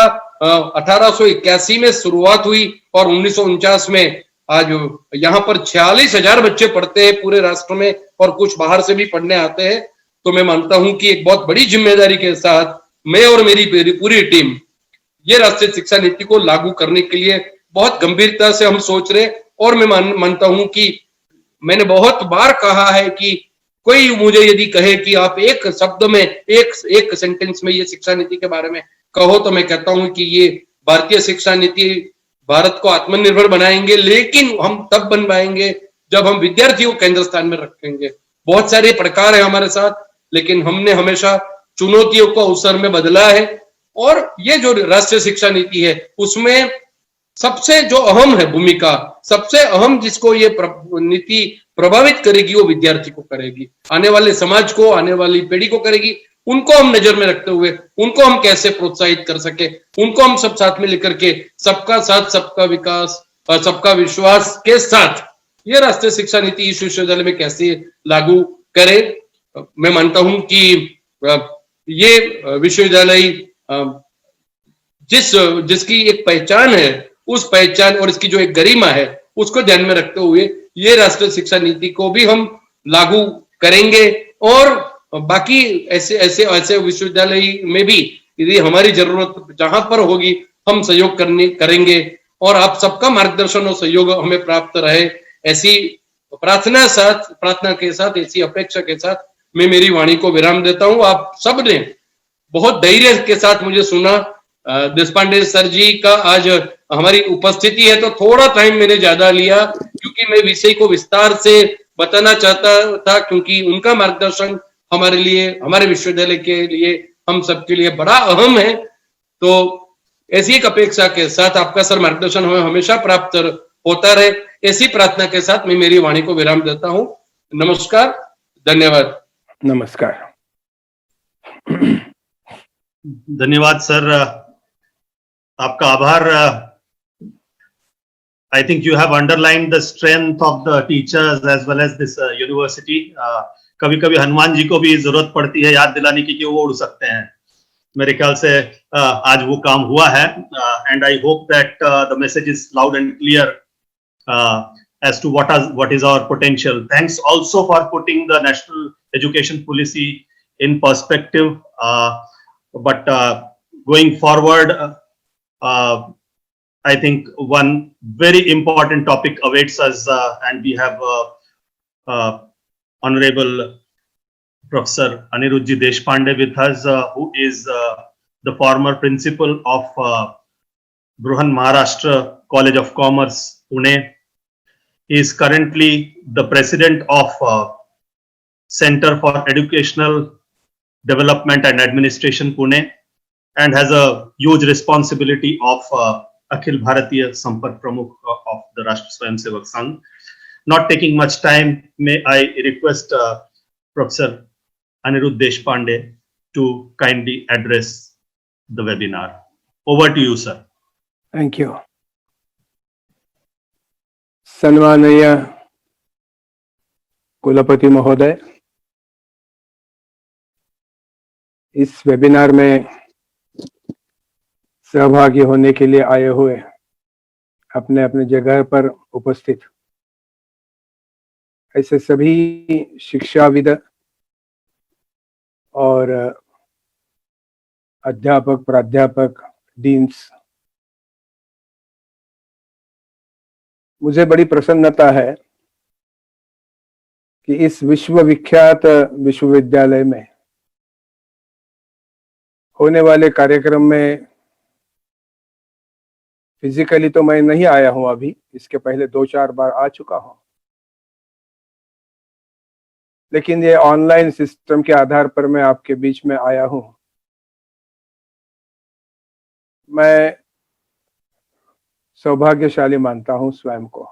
1881 में शुरुआत हुई और 1949 में आज यहाँ पर 46,000 बच्चे पढ़ते हैं पूरे राष्ट्र में और कुछ बाहर से भी पढ़ने आते हैं। तो मैं मानता हूं कि एक बहुत बड़ी जिम्मेदारी के साथ मैं और मेरी पूरी टीम ये राष्ट्रीय शिक्षा नीति को लागू करने के लिए बहुत गंभीरता से हम सोच रहे। और मैं मानता हूं कि मैंने बहुत बार कहा है कि कोई मुझे यदि कहे कि आप एक शब्द में, एक सेंटेंस में ये शिक्षा नीति के बारे में कहो, तो मैं कहता हूं कि ये भारतीय शिक्षा नीति भारत को आत्मनिर्भर बनाएंगे, लेकिन हम तब बन पाएंगे जब हम विद्यार्थियों को केंद्र स्थान में रखेंगे। बहुत सारे प्रकार है हमारे साथ, लेकिन हमने हमेशा चुनौतियों को अवसर में बदला है। और ये जो राष्ट्रीय शिक्षा नीति है, उसमें सबसे जो अहम है भूमिका, सबसे अहम जिसको ये नीति प्रभावित करेगी, वो विद्यार्थी को करेगी, आने वाले समाज को, आने वाली पीढ़ी को करेगी। उनको हम नजर में रखते हुए उनको हम कैसे प्रोत्साहित कर सके, उनको हम सब साथ में लेकर के सबका साथ सबका विकास और सबका विश्वास के साथ ये राष्ट्रीय शिक्षा नीति इस विश्वविद्यालय में कैसे लागू करे। मैं मानता हूं कि ये विश्वविद्यालय जिसकी एक पहचान है, उस पहचान और इसकी जो एक गरिमा है, उसको ध्यान में रखते हुए ये राष्ट्रीय शिक्षा नीति को भी हम लागू करेंगे। और बाकी ऐसे ऐसे ऐसे विश्वविद्यालय में भी यदि हमारी जरूरत जहां पर होगी, हम सहयोग करेंगे और आप सबका मार्गदर्शन और सहयोग हमें प्राप्त रहे, ऐसी प्रार्थना के साथ, ऐसी अपेक्षा के साथ मैं मेरी वाणी को विराम देता हूं। आप सब ने बहुत धैर्य के साथ मुझे सुना। देशपांडे सर जी का आज हमारी उपस्थिति है तो थोड़ा टाइम मैंने ज्यादा लिया, क्योंकि मैं विषय को विस्तार से बताना चाहता था, क्योंकि उनका मार्गदर्शन हमारे लिए, हमारे विश्वविद्यालय के लिए, हम सबके लिए बड़ा अहम है। तो ऐसी एक अपेक्षा के साथ आपका सर मार्गदर्शन हमें हमेशा प्राप्त होता रहे, ऐसी प्रार्थना के साथ मैं मेरी वाणी को विराम देता हूं। नमस्कार, धन्यवाद। नमस्कार। धन्यवाद सर, आपका आभार। I think you have underlined the strength of the teachers as well as this university. कभी कभी हनुमान जी को भी जरूरत पड़ती है याद दिलाने की कि वो उड़ सकते हैं। मेरे ख्याल से आज वो काम हुआ है, and I hope that the message is loud and clear as to what is our potential. Thanks also for putting the national education policy in perspective. But going forward, I think one very important topic awaits us, and we have Honorable Professor Anirudhji Deshpande with us, who is the former principal of Bruhan Maharashtra College of Commerce, Pune. He is currently the president of Center for Educational Development and Administration, Pune, and has a huge responsibility of Akhil Bharatiya Sampark Pramukh of the Rashtra Swayamsevak Sangh. Not taking much time, may I request Professor Anirudh Deshpande to kindly address the webinar. Over to you, sir. Thank you. सम्माननीय कुलपति महोदय, इस webinar में सहभागी होने के लिए आए हुए अपने अपने जगह पर उपस्थित ऐसे सभी शिक्षाविद और अध्यापक, प्राध्यापक, डीन्स, मुझे बड़ी प्रसन्नता है कि इस विश्वविख्यात विश्वविद्यालय में होने वाले कार्यक्रम में फिजिकली तो मैं नहीं आया हूं, अभी इसके पहले 2-4 बार आ चुका हूं, लेकिन ये ऑनलाइन सिस्टम के आधार पर मैं आपके बीच में आया हूं। मैं सौभाग्यशाली मानता हूं स्वयं को।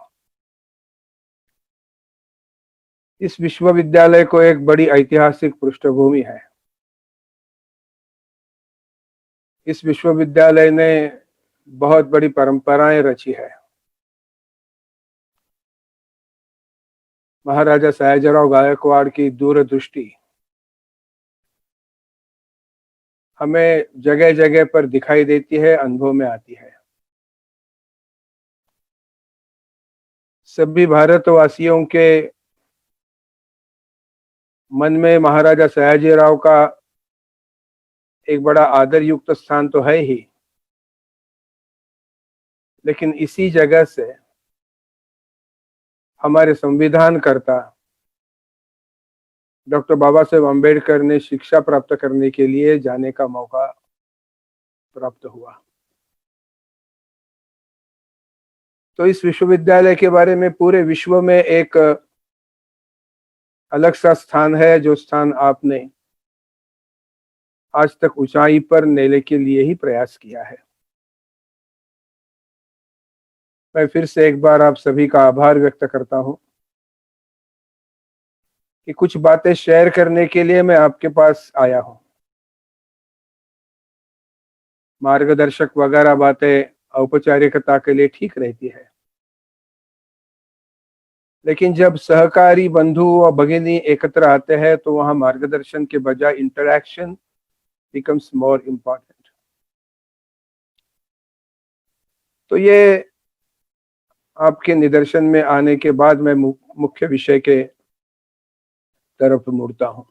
इस विश्वविद्यालय को एक बड़ी ऐतिहासिक पृष्ठभूमि है। इस विश्वविद्यालय ने बहुत बड़ी परंपराएं रची है। महाराजा सयाजीराव गायकवाड़ की दूरदृष्टि हमें जगह जगह पर दिखाई देती है, अनुभव में आती है। सभी भारतवासियों के मन में महाराजा सयाजीराव का एक बड़ा आदर युक्त स्थान तो है ही, लेकिन इसी जगह से हमारे संविधान कर्ता डॉक्टर बाबा साहेब अम्बेडकर ने शिक्षा प्राप्त करने के लिए जाने का मौका प्राप्त हुआ। तो इस विश्वविद्यालय के बारे में पूरे विश्व में एक अलग सा स्थान है, जो स्थान आपने आज तक ऊंचाई पर नेले के लिए ही प्रयास किया है। मैं फिर से एक बार आप सभी का आभार व्यक्त करता हूं कि कुछ बातें शेयर करने के लिए मैं आपके पास आया हूं। मार्गदर्शक वगैरह बातें औपचारिकता के लिए ठीक रहती है, लेकिन जब सहकारी बंधु और भगिनी एकत्र आते हैं तो वहां मार्गदर्शन के बजाय इंटरैक्शन becomes more important। तो ये आपके निदर्शन में आने के बाद मैं मुख्य विषय के तरफ मुड़ता हूं।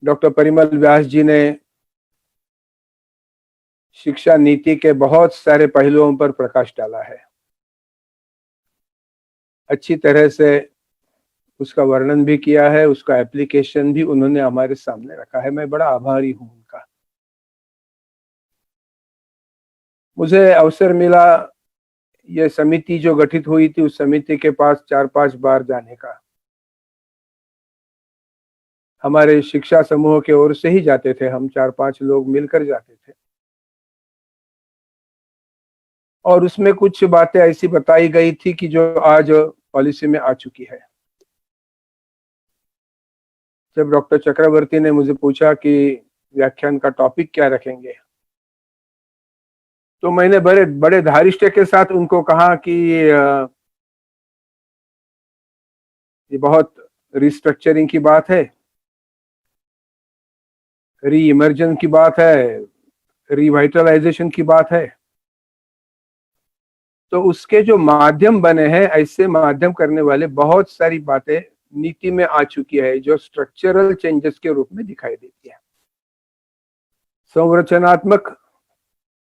डॉक्टर परिमल व्यास जी ने शिक्षा नीति के बहुत सारे पहलुओं पर प्रकाश डाला है। अच्छी तरह से उसका वर्णन भी किया है, उसका एप्लीकेशन भी उन्होंने हमारे सामने रखा है। मैं बड़ा आभारी हूं उनका। मुझे अवसर मिला ये समिति जो गठित हुई थी, उस समिति के पास 4-5 बार जाने का। हमारे शिक्षा समूह के ओर से ही जाते थे, हम 4-5 लोग मिलकर जाते थे, और उसमें कुछ बातें ऐसी बताई गई थी कि जो आज पॉलिसी में आ चुकी है। जब डॉक्टर चक्रवर्ती ने मुझे पूछा कि व्याख्यान का टॉपिक क्या रखेंगे, तो मैंने बड़े धारिष्ट के साथ उनको कहा कि ये बहुत रिस्ट्रक्चरिंग की बात है, री इमर्जन की बात है, रिवाइटलाइजेशन की बात है। तो उसके जो माध्यम बने हैं, ऐसे माध्यम करने वाले बहुत सारी बातें नीति में आ चुकी है, जो स्ट्रक्चरल चेंजेस के रूप में दिखाई देती है। संरचनात्मक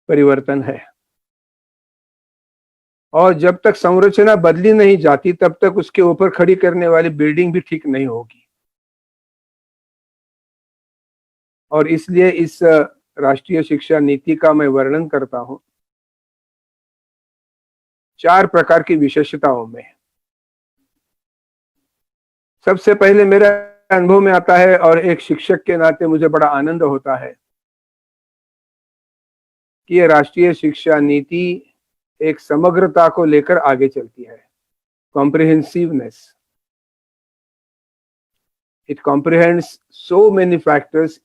परिवर्तन है, और जब तक संरचना बदली नहीं जाती तब तक उसके ऊपर खड़ी करने वाली बिल्डिंग भी ठीक नहीं होगी। और इसलिए इस राष्ट्रीय शिक्षा नीति का मैं वर्णन करता हूं 4 प्रकार की विशेषताओं में। सबसे पहले मेरे अनुभव में आता है, और एक शिक्षक के नाते मुझे बड़ा आनंद होता है, कि ये राष्ट्रीय शिक्षा नीति एक समग्रता को लेकर आगे चलती है। Comprehensiveness, it comprehends so many factors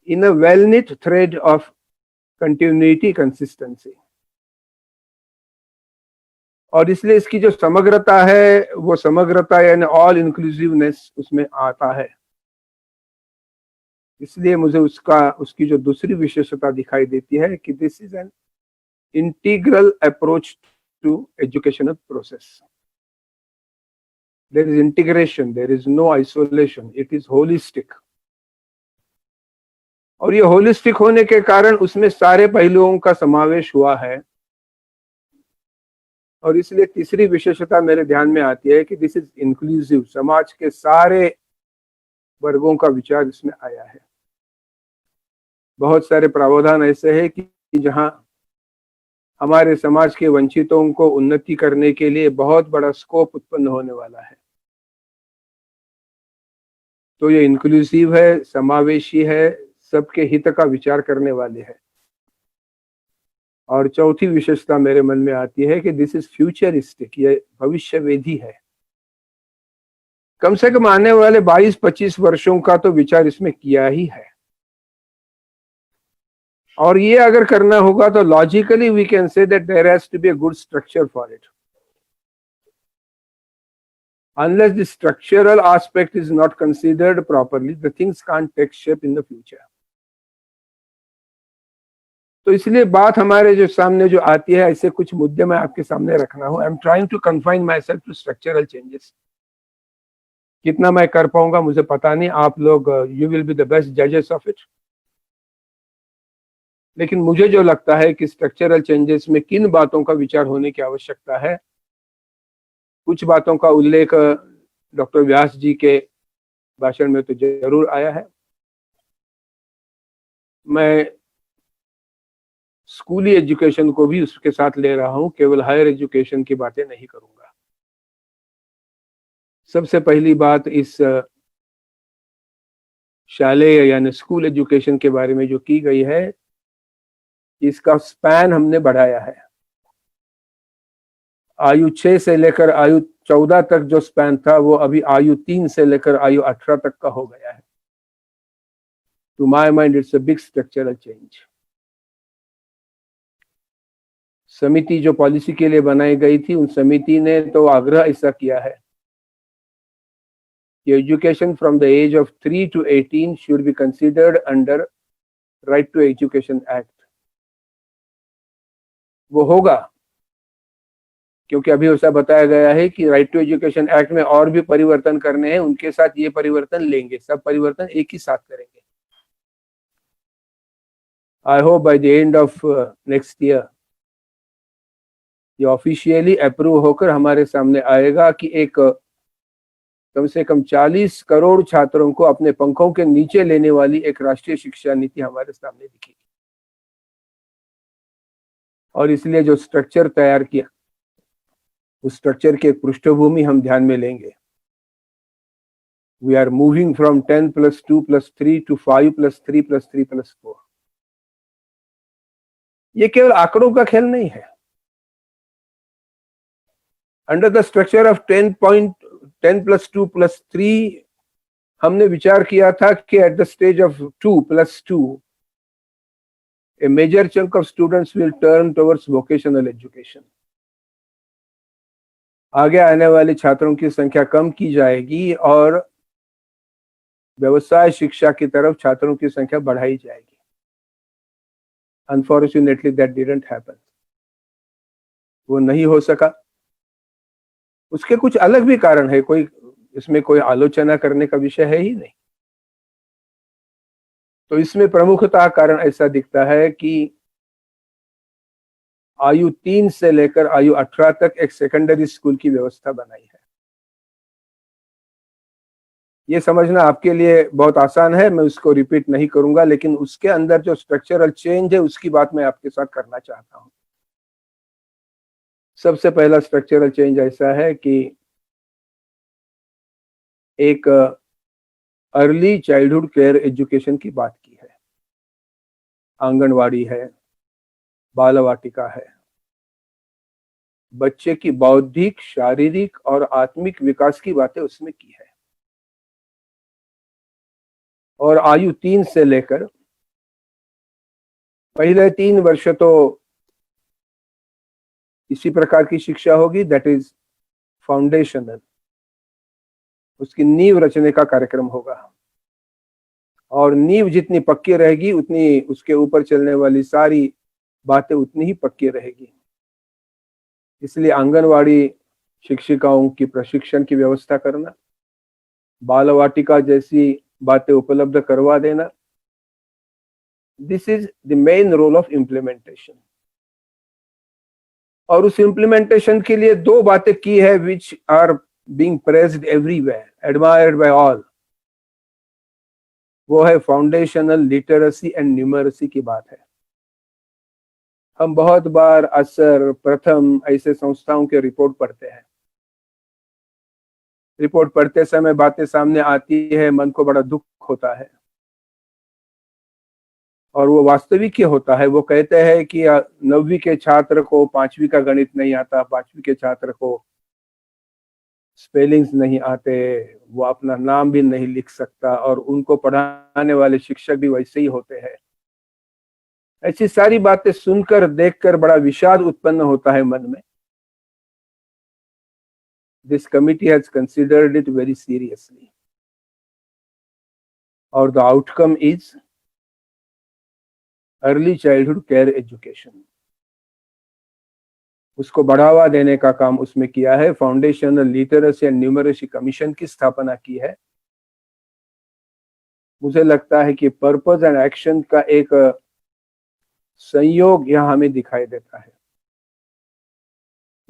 in a well-knit thread of continuity, consistency। और इसलिए इसकी जो समग्रता है, वो समग्रता यानी ऑल इंक्लूसिवनेस उसमें आता है। इसलिए मुझे उसकी जो दूसरी विशेषता दिखाई देती है कि this is an integral approach to educational process. There is integration, there is no isolation, it is holistic. और ये होलिस्टिक होने के कारण उसमें सारे पहलुओं का समावेश हुआ है। और इसलिए तीसरी विशेषता मेरे ध्यान में आती है कि दिस इज इंक्लूसिव, समाज के सारे वर्गों का विचार इसमें आया है। बहुत सारे प्रावधान ऐसे हैं कि जहां हमारे समाज के वंचितों को उन्नति करने के लिए बहुत बड़ा स्कोप उत्पन्न होने वाला है। तो ये इंक्लूसिव है, समावेशी है, सबके हित का विचार करने वाले हैं। और चौथी विशेषता मेरे मन में आती है कि दिस इज फ्यूचरिस्टिक, ये भविष्यवेधी है। कम से कम आने वाले 22-25 वर्षों का तो विचार इसमें किया ही है। और ये अगर करना होगा तो logically we can say that there has to be a good structure for it. Unless the structural aspect is not considered properly, the things can't take shape in the future। तो इसलिए बात हमारे जो सामने जो आती है, ऐसे कुछ मुद्दे मैं आपके सामने रखना हूं। I am trying to confine myself to structural changes. कितना मैं कर पाऊंगा मुझे पता नहीं, आप लोग you will be the best जजेस ऑफ इट। लेकिन मुझे जो लगता है कि स्ट्रक्चरल चेंजेस में किन बातों का विचार होने की आवश्यकता है, कुछ बातों का उल्लेख डॉक्टर व्यास जी के भाषण में तो जरूर आया है। मैं स्कूली एजुकेशन को भी उसके साथ ले रहा हूं, केवल हायर एजुकेशन की बातें नहीं करूंगा। सबसे पहली बात, इस शालेय यानी स्कूल एजुकेशन के बारे में जो की गई है, इसका स्पैन हमने बढ़ाया है। आयु 6 से लेकर आयु 14 तक जो स्पैन था, वो अभी आयु 3 से लेकर आयु 18 तक का हो गया है। To my mind it's a big structural change. समिति जो पॉलिसी के लिए बनाई गई थी, उन समिति ने तो आग्रह ऐसा किया है कि education from the age of 3 to 18 should be considered under right to education act. वो होगा, क्योंकि अभी ऐसा बताया गया है कि राइट टू एजुकेशन एक्ट में और भी परिवर्तन करने हैं, उनके साथ ये परिवर्तन लेंगे, सब परिवर्तन एक ही साथ करेंगे। I hope by the end of next year ये ऑफिशियली अप्रूव होकर हमारे सामने आएगा कि एक कम से कम 40 करोड़ छात्रों को अपने पंखों के नीचे लेने वाली एक राष्ट्रीय शिक्षा नीति हमारे सामने दिखेगी। और इसलिए जो स्ट्रक्चर तैयार किया, उस स्ट्रक्चर की एक पृष्ठभूमि हम ध्यान में लेंगे। We are moving from 10+2+3 to 5+3+3+4। ये केवल आंकड़ों का खेल नहीं है। अंडर द स्ट्रक्चर ऑफ 10+2+3 हमने विचार किया था कि at the stage of 2+2 a major chunk of students will turn towards vocational education। आगे आने वाले छात्रों की संख्या कम की जाएगी और व्यवसाय शिक्षा की तरफ छात्रों की संख्या बढ़ाई जाएगी। Unfortunately, that didn't happen। वो नहीं हो सका। उसके कुछ अलग भी कारण है, कोई इसमें कोई आलोचना करने का विषय है ही नहीं। तो इसमें प्रमुखतः कारण ऐसा दिखता है कि आयु 3 से लेकर आयु 18 तक एक सेकेंडरी स्कूल की व्यवस्था बनाई है। ये समझना आपके लिए बहुत आसान है, मैं उसको रिपीट नहीं करूंगा, लेकिन उसके अंदर जो स्ट्रक्चरल चेंज है उसकी बात मैं आपके साथ करना चाहता हूं। सबसे पहला स्ट्रक्चरल चेंज ऐसा है कि एक अर्ली चाइल्डहुड केयर एजुकेशन की बात की है। आंगनवाड़ी है, बाल वाटिका है, बच्चे की बौद्धिक, शारीरिक और आत्मिक विकास की बातें उसमें की है। और आयु 3 से लेकर पहले 3 वर्ष तो इसी प्रकार की शिक्षा होगी, दैट इज फाउंडेशनल। उसकी नींव रचने का कार्यक्रम होगा और नींव जितनी पक्की रहेगी उतनी उसके ऊपर चलने वाली सारी बातें उतनी ही पक्की रहेगी। इसलिए आंगनवाड़ी शिक्षिकाओं की प्रशिक्षण की व्यवस्था करना, बाल वाटिका जैसी बातें उपलब्ध करवा देना, this is the main role of implementation. और उस इम्प्लीमेंटेशन के लिए 2 बातें की है which are being praised everywhere, admired by all. वो है फाउंडेशनल लिटरेसी एंड न्यूमरेसी की बात है। हम बहुत बार असर, प्रथम ऐसे संस्थाओं के रिपोर्ट पढ़ते हैं। रिपोर्ट पढ़ते समय बातें सामने आती है, मन को बड़ा दुख होता है और वो वास्तविक ही होता है। वो कहते हैं कि 9वीं के छात्र को 5वीं का गणित नहीं आता, 5वीं के छात्र को स्पेलिंग्स नहीं आते, वो अपना नाम भी नहीं लिख सकता और उनको पढ़ाने वाले शिक्षक भी वैसे ही होते हैं। ऐसी सारी बातें सुनकर, देखकर बड़ा विषाद उत्पन्न होता है मन में। This committee has considered it very seriously, और the outcome is early childhood care education। उसको बढ़ावा देने का काम उसमें किया है। Foundational literacy and numeracy commission की स्थापना की है। मुझे लगता है कि पर्पस एंड एक्शन का एक संयोग यहां हमें दिखाई देता है।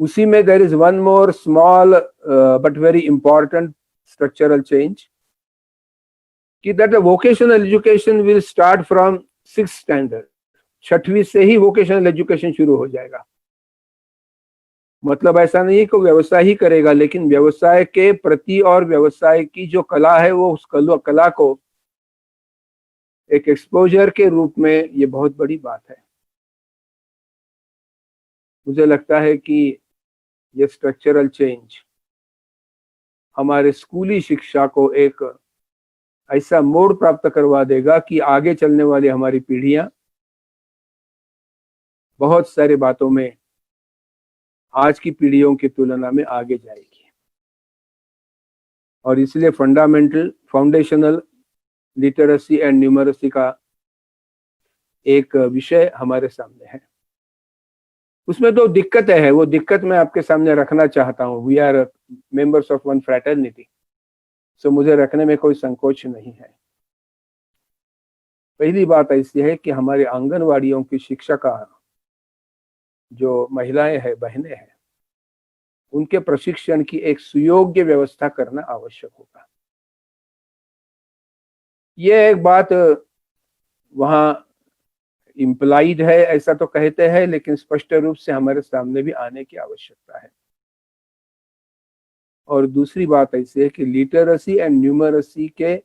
उसी में there is one more small but very important structural change कि that the vocational education will start from 6th standard. 6वीं से ही वोकेशनल एजुकेशन शुरू हो जाएगा। मतलब ऐसा नहीं है कि व्यवसाय ही करेगा, लेकिन व्यवसाय के प्रति और व्यवसाय की जो कला है वो उस कला को एक एक्सपोजर के रूप में, ये बहुत बड़ी बात है। मुझे लगता है कि ये स्ट्रक्चरल चेंज हमारे स्कूली शिक्षा को एक ऐसा मोड़ प्राप्त करवा देगा कि आगे चलने वाली हमारी पीढ़ियां बहुत सारी बातों में आज की पीढ़ियों की तुलना में आगे जाएगी। और इसलिए फाउंडेशनल लिटरेसी एंड न्यूमरेसी का एक विषय हमारे सामने है। उसमें 2 दिक्कतें हैं, वो दिक्कत मैं आपके सामने रखना चाहता हूँ। We are members of one fraternity, so मुझे रखने में कोई संकोच नहीं है। पहली बात ऐसी है कि हमारे आंगनवाड़ियों की शिक्षा का जो महिलाएं हैं, बहनें हैं, उनके प्रशिक्षण की एक सुयोग्य व्यवस्था करना आवश्यक होगा। ये एक बात वहां इम्प्लाइड है ऐसा तो कहते हैं, लेकिन स्पष्ट रूप से हमारे सामने भी आने की आवश्यकता है। और दूसरी बात ऐसी है कि लिटरेसी एंड न्यूमरेसी के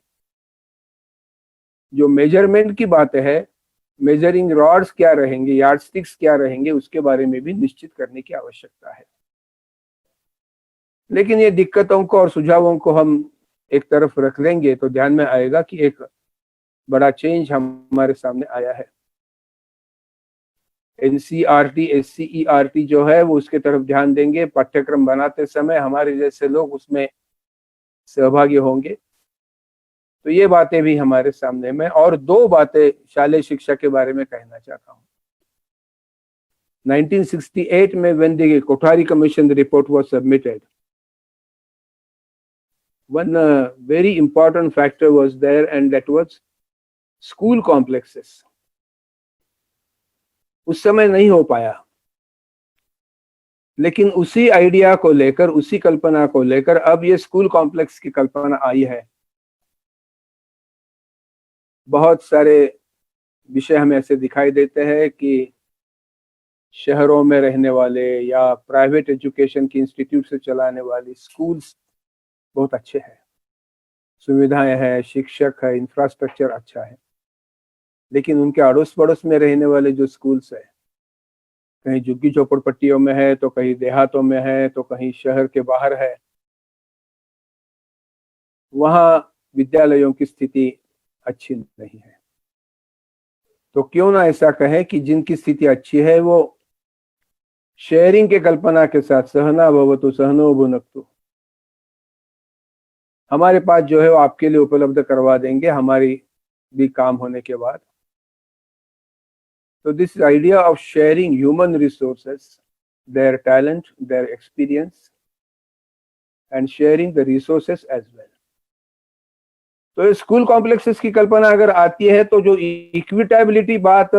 जो मेजरमेंट की बातें है, मेजरिंग रॉड्स क्या रहेंगे, यार्डस्टिक्स क्या रहेंगे, उसके बारे में भी निश्चित करने की आवश्यकता है। लेकिन ये दिक्कतों को और सुझावों को हम एक तरफ रख लेंगे तो ध्यान में आएगा कि एक बड़ा चेंज हमारे सामने आया है। NCERT, SCERT जो है वो उसके तरफ ध्यान देंगे। पाठ्यक्रम बनाते समय हमारे जैसे लोग उसमें सहभागी होंगे। तो ये बातें भी हमारे सामने में। और 2 बातें शालेय शिक्षा के बारे में कहना चाहता हूँ। 1968 में when the Kothari Commission report was submitted, one very important factor was there, and that was school complexes. उस समय नहीं हो पाया, लेकिन उसी आइडिया को लेकर, उसी कल्पना को लेकर अब ये स्कूल कॉम्प्लेक्स की कल्पना आई है। बहुत सारे विषय हमें ऐसे दिखाई देते हैं कि शहरों में रहने वाले या प्राइवेट एजुकेशन की इंस्टीट्यूट से चलाने वाली स्कूल्स बहुत अच्छे हैं, सुविधाएं हैं, शिक्षक है, इंफ्रास्ट्रक्चर अच्छा है। लेकिन उनके अड़ोस पड़ोस में रहने वाले जो स्कूल्स है, कहीं झुग्गी झोपड़पट्टियों में है, तो कहीं देहातों में है, तो कहीं शहर के बाहर है, वहाँ विद्यालयों की स्थिति अच्छी नहीं है। तो क्यों ना ऐसा कहें कि जिनकी स्थिति अच्छी है वो शेयरिंग के कल्पना के साथ सहना भवतु सहनो भुनक्तु, हमारे पास जो है वो आपके लिए उपलब्ध करवा देंगे हमारी भी काम होने के बाद। So this idea of sharing human resources, their talent, their experience, and sharing the resources as well. तो स्कूल कॉम्प्लेक्सेस की कल्पना अगर आती है तो जो इक्विटेबिलिटी बात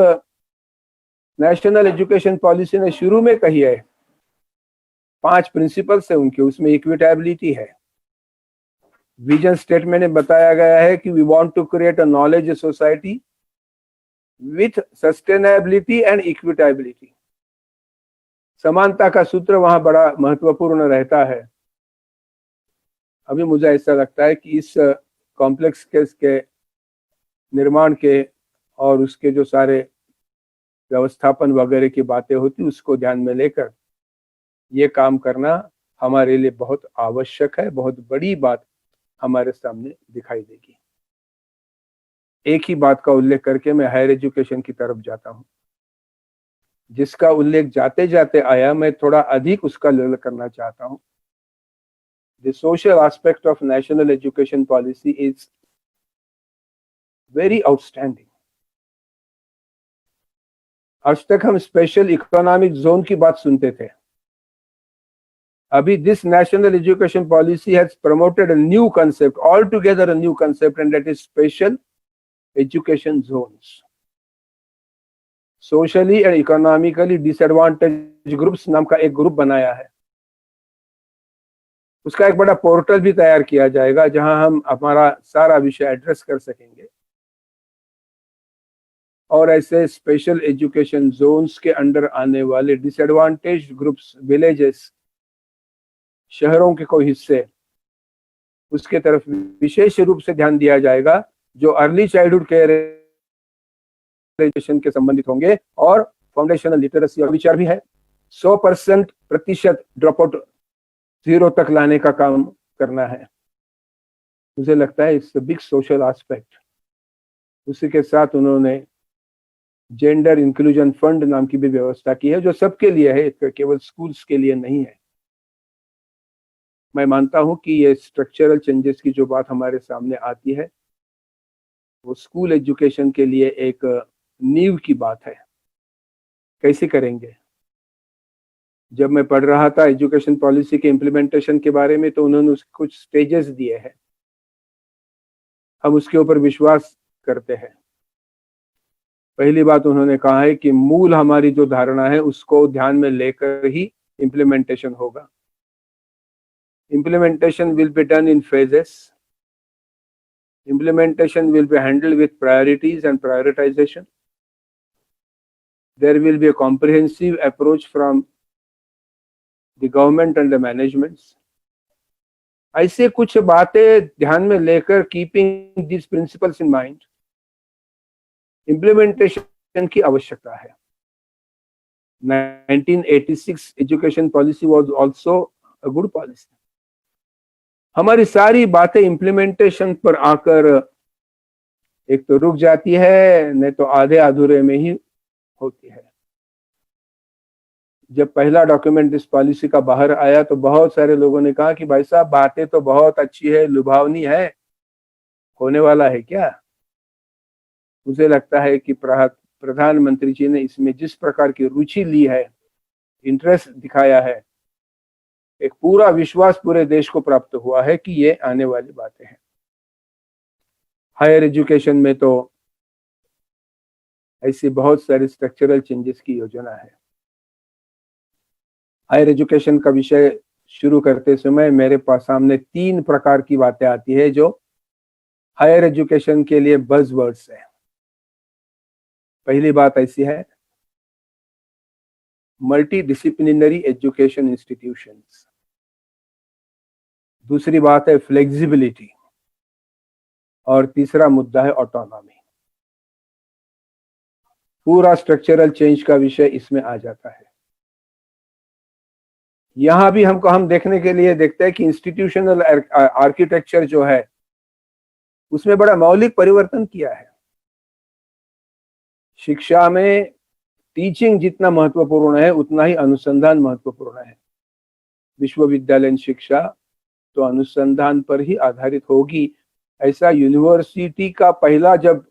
नेशनल एजुकेशन पॉलिसी ने शुरू में कही है, 5 प्रिंसिपल्स है उनके, उसमें इक्विटेबिलिटी है। विजन स्टेटमेंट में बताया गया है कि we want to create a knowledge society with sustainability and equitability. समानता का सूत्र वहां बड़ा महत्वपूर्ण रहता है। अभी मुझे ऐसा लगता है कि इस कॉम्प्लेक्स के निर्माण के और उसके जो सारे व्यवस्थापन वगैरह की बातें होती, उसको ध्यान में लेकर ये काम करना हमारे लिए बहुत आवश्यक है। बहुत बड़ी बात हमारे सामने दिखाई देगी। एक ही बात का उल्लेख करके मैं हायर एजुकेशन की तरफ जाता हूं, जिसका उल्लेख जाते जाते आया, मैं थोड़ा अधिक उसका उल्लेख करना चाहता हूं। The social aspect of national education policy is very outstanding. आज तक हम स्पेशल इकोनॉमिक जोन की बात सुनते थे। अभी this national education policy has promoted a new concept, altogether a new concept, and that is special education zones. Socially and economically disadvantaged groups नाम का एक ग्रुप बनाया है। उसका एक बड़ा पोर्टल भी तैयार किया जाएगा जहां हम हमारा सारा विषय एड्रेस कर सकेंगे। और ऐसे स्पेशल एजुकेशन जोन्स के अंडर आने वाले डिसएडवांटेज्ड ग्रुप्स, विलेजेस, शहरों के कोई हिस्से, उसके तरफ विशेष रूप से ध्यान दिया जाएगा, जो अर्ली चाइल्डहुड केयर एजुकेशन के संबंधित होंगे। और फाउंडेशनल लिटरेसी और विचार भी है। 100% ड्रॉप आउट 0 तक लाने का काम करना है। मुझे लगता है इट्स बिग सोशल एस्पेक्ट। उसी के साथ उन्होंने जेंडर इंक्लूजन फंड नाम की भी व्यवस्था की है, जो सबके लिए है, केवल स्कूल्स के लिए नहीं है। मैं मानता हूं कि ये स्ट्रक्चरल चेंजेस की जो बात हमारे सामने आती है, वो स्कूल एजुकेशन के लिए एक नींव की बात है। कैसे करेंगे? जब मैं पढ़ रहा था एजुकेशन पॉलिसी के इम्प्लीमेंटेशन के बारे में, तो उन्होंने उसके कुछ स्टेजेस दिए हैं। हम उसके ऊपर विश्वास करते हैं। पहली बात उन्होंने कहा है कि मूल हमारी जो धारणा है उसको ध्यान में लेकर ही इम्प्लीमेंटेशन होगा। Implementation will be done in phases. Implementation will be handled with priorities and prioritization. There will be a comprehensive approach from the government and the managements. ऐसे कुछ बातें ध्यान में लेकर, keeping these principles in mind, implementation की आवश्यकता है। 1986 education policy was also a good policy. हमारी सारी बातें इम्प्लीमेंटेशन पर आकर एक तो रुक जाती है, नहीं तो आधे अधूरे में ही होती है। जब पहला डॉक्यूमेंट इस पॉलिसी का बाहर आया तो बहुत सारे लोगों ने कहा कि भाई साहब, बातें तो बहुत अच्छी है, लुभावनी है, होने वाला है क्या? मुझे लगता है कि प्रधानमंत्री जी ने इसमें जिस प्रकार की रुचि ली है, इंटरेस्ट दिखाया है, एक पूरा विश्वास पूरे देश को प्राप्त हुआ है कि ये आने वाली बातें हैं। हायर एजुकेशन में तो ऐसी बहुत सारी स्ट्रक्चरल चेंजेस की योजना है। हायर एजुकेशन का विषय शुरू करते समय मेरे पास सामने 3 प्रकार की बातें आती है जो हायर एजुकेशन के लिए बज़वर्ड्स है। पहली बात ऐसी है, मल्टी डिसिप्लिनरी एजुकेशन इंस्टीट्यूशंस। दूसरी बात है फ्लेक्सिबिलिटी, और तीसरा मुद्दा है ऑटोनॉमी। पूरा स्ट्रक्चरल चेंज का विषय इसमें आ जाता है। यहां भी हम देखने के लिए देखते हैं कि इंस्टीट्यूशनल आर्किटेक्चर जो है उसमें बड़ा मौलिक परिवर्तन किया है। शिक्षा में टीचिंग जितना महत्वपूर्ण है, उतना ही अनुसंधान महत्वपूर्ण है। विश्वविद्यालय शिक्षा तो अनुसंधान पर ही आधारित होगी, ऐसा यूनिवर्सिटी का पहला जब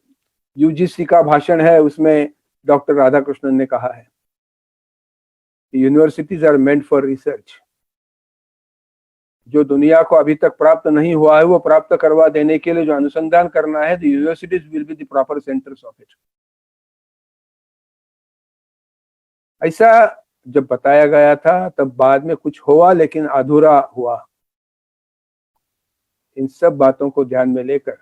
यूजीसी का भाषण है उसमें डॉक्टर राधाकृष्णन ने कहा है, universities are meant for research. जो दुनिया को अभी तक प्राप्त नहीं हुआ है वो प्राप्त करवा देने के लिए जो अनुसंधान करना है, the universities will be the proper centres of it. ऐसा जब बताया गया था तब बाद में कुछ हुआ, लेकिन अधूरा हुआ। इन सब बातों को ध्यान में लेकर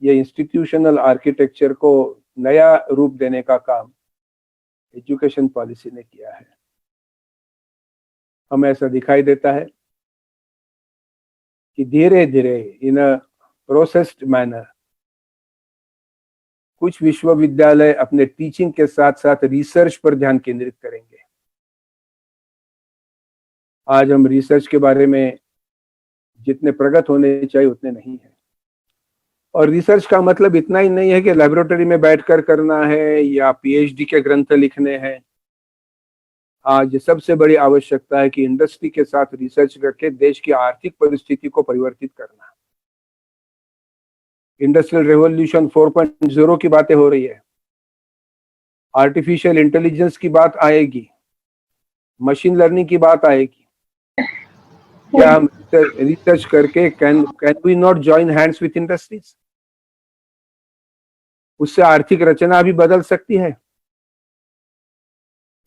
ये इंस्टीट्यूशनल आर्किटेक्चर को नया रूप देने का काम एजुकेशन पॉलिसी ने किया है। हमें ऐसा दिखाई देता है कि धीरे धीरे इन अ प्रोसेस्ड मैनर कुछ विश्वविद्यालय अपने टीचिंग के साथ साथ रिसर्च पर ध्यान केंद्रित करेंगे। आज हम रिसर्च के बारे में जितने प्रगत होने चाहिए उतने नहीं है। और रिसर्च का मतलब इतना ही नहीं है कि लेबोरेटरी में बैठकर करना है या पीएचडी के ग्रंथ लिखने हैं। आज सबसे बड़ी आवश्यकता है कि इंडस्ट्री के साथ रिसर्च करके देश की आर्थिक परिस्थिति को परिवर्तित करना। इंडस्ट्रियल रेवोल्यूशन 4.0 की बातें हो रही है, आर्टिफिशियल इंटेलिजेंस की बात आएगी, मशीन लर्निंग की बात आएगी। क्या हम रिसर्च करके can we not join hands with industries? उससे आर्थिक रचना भी बदल सकती है।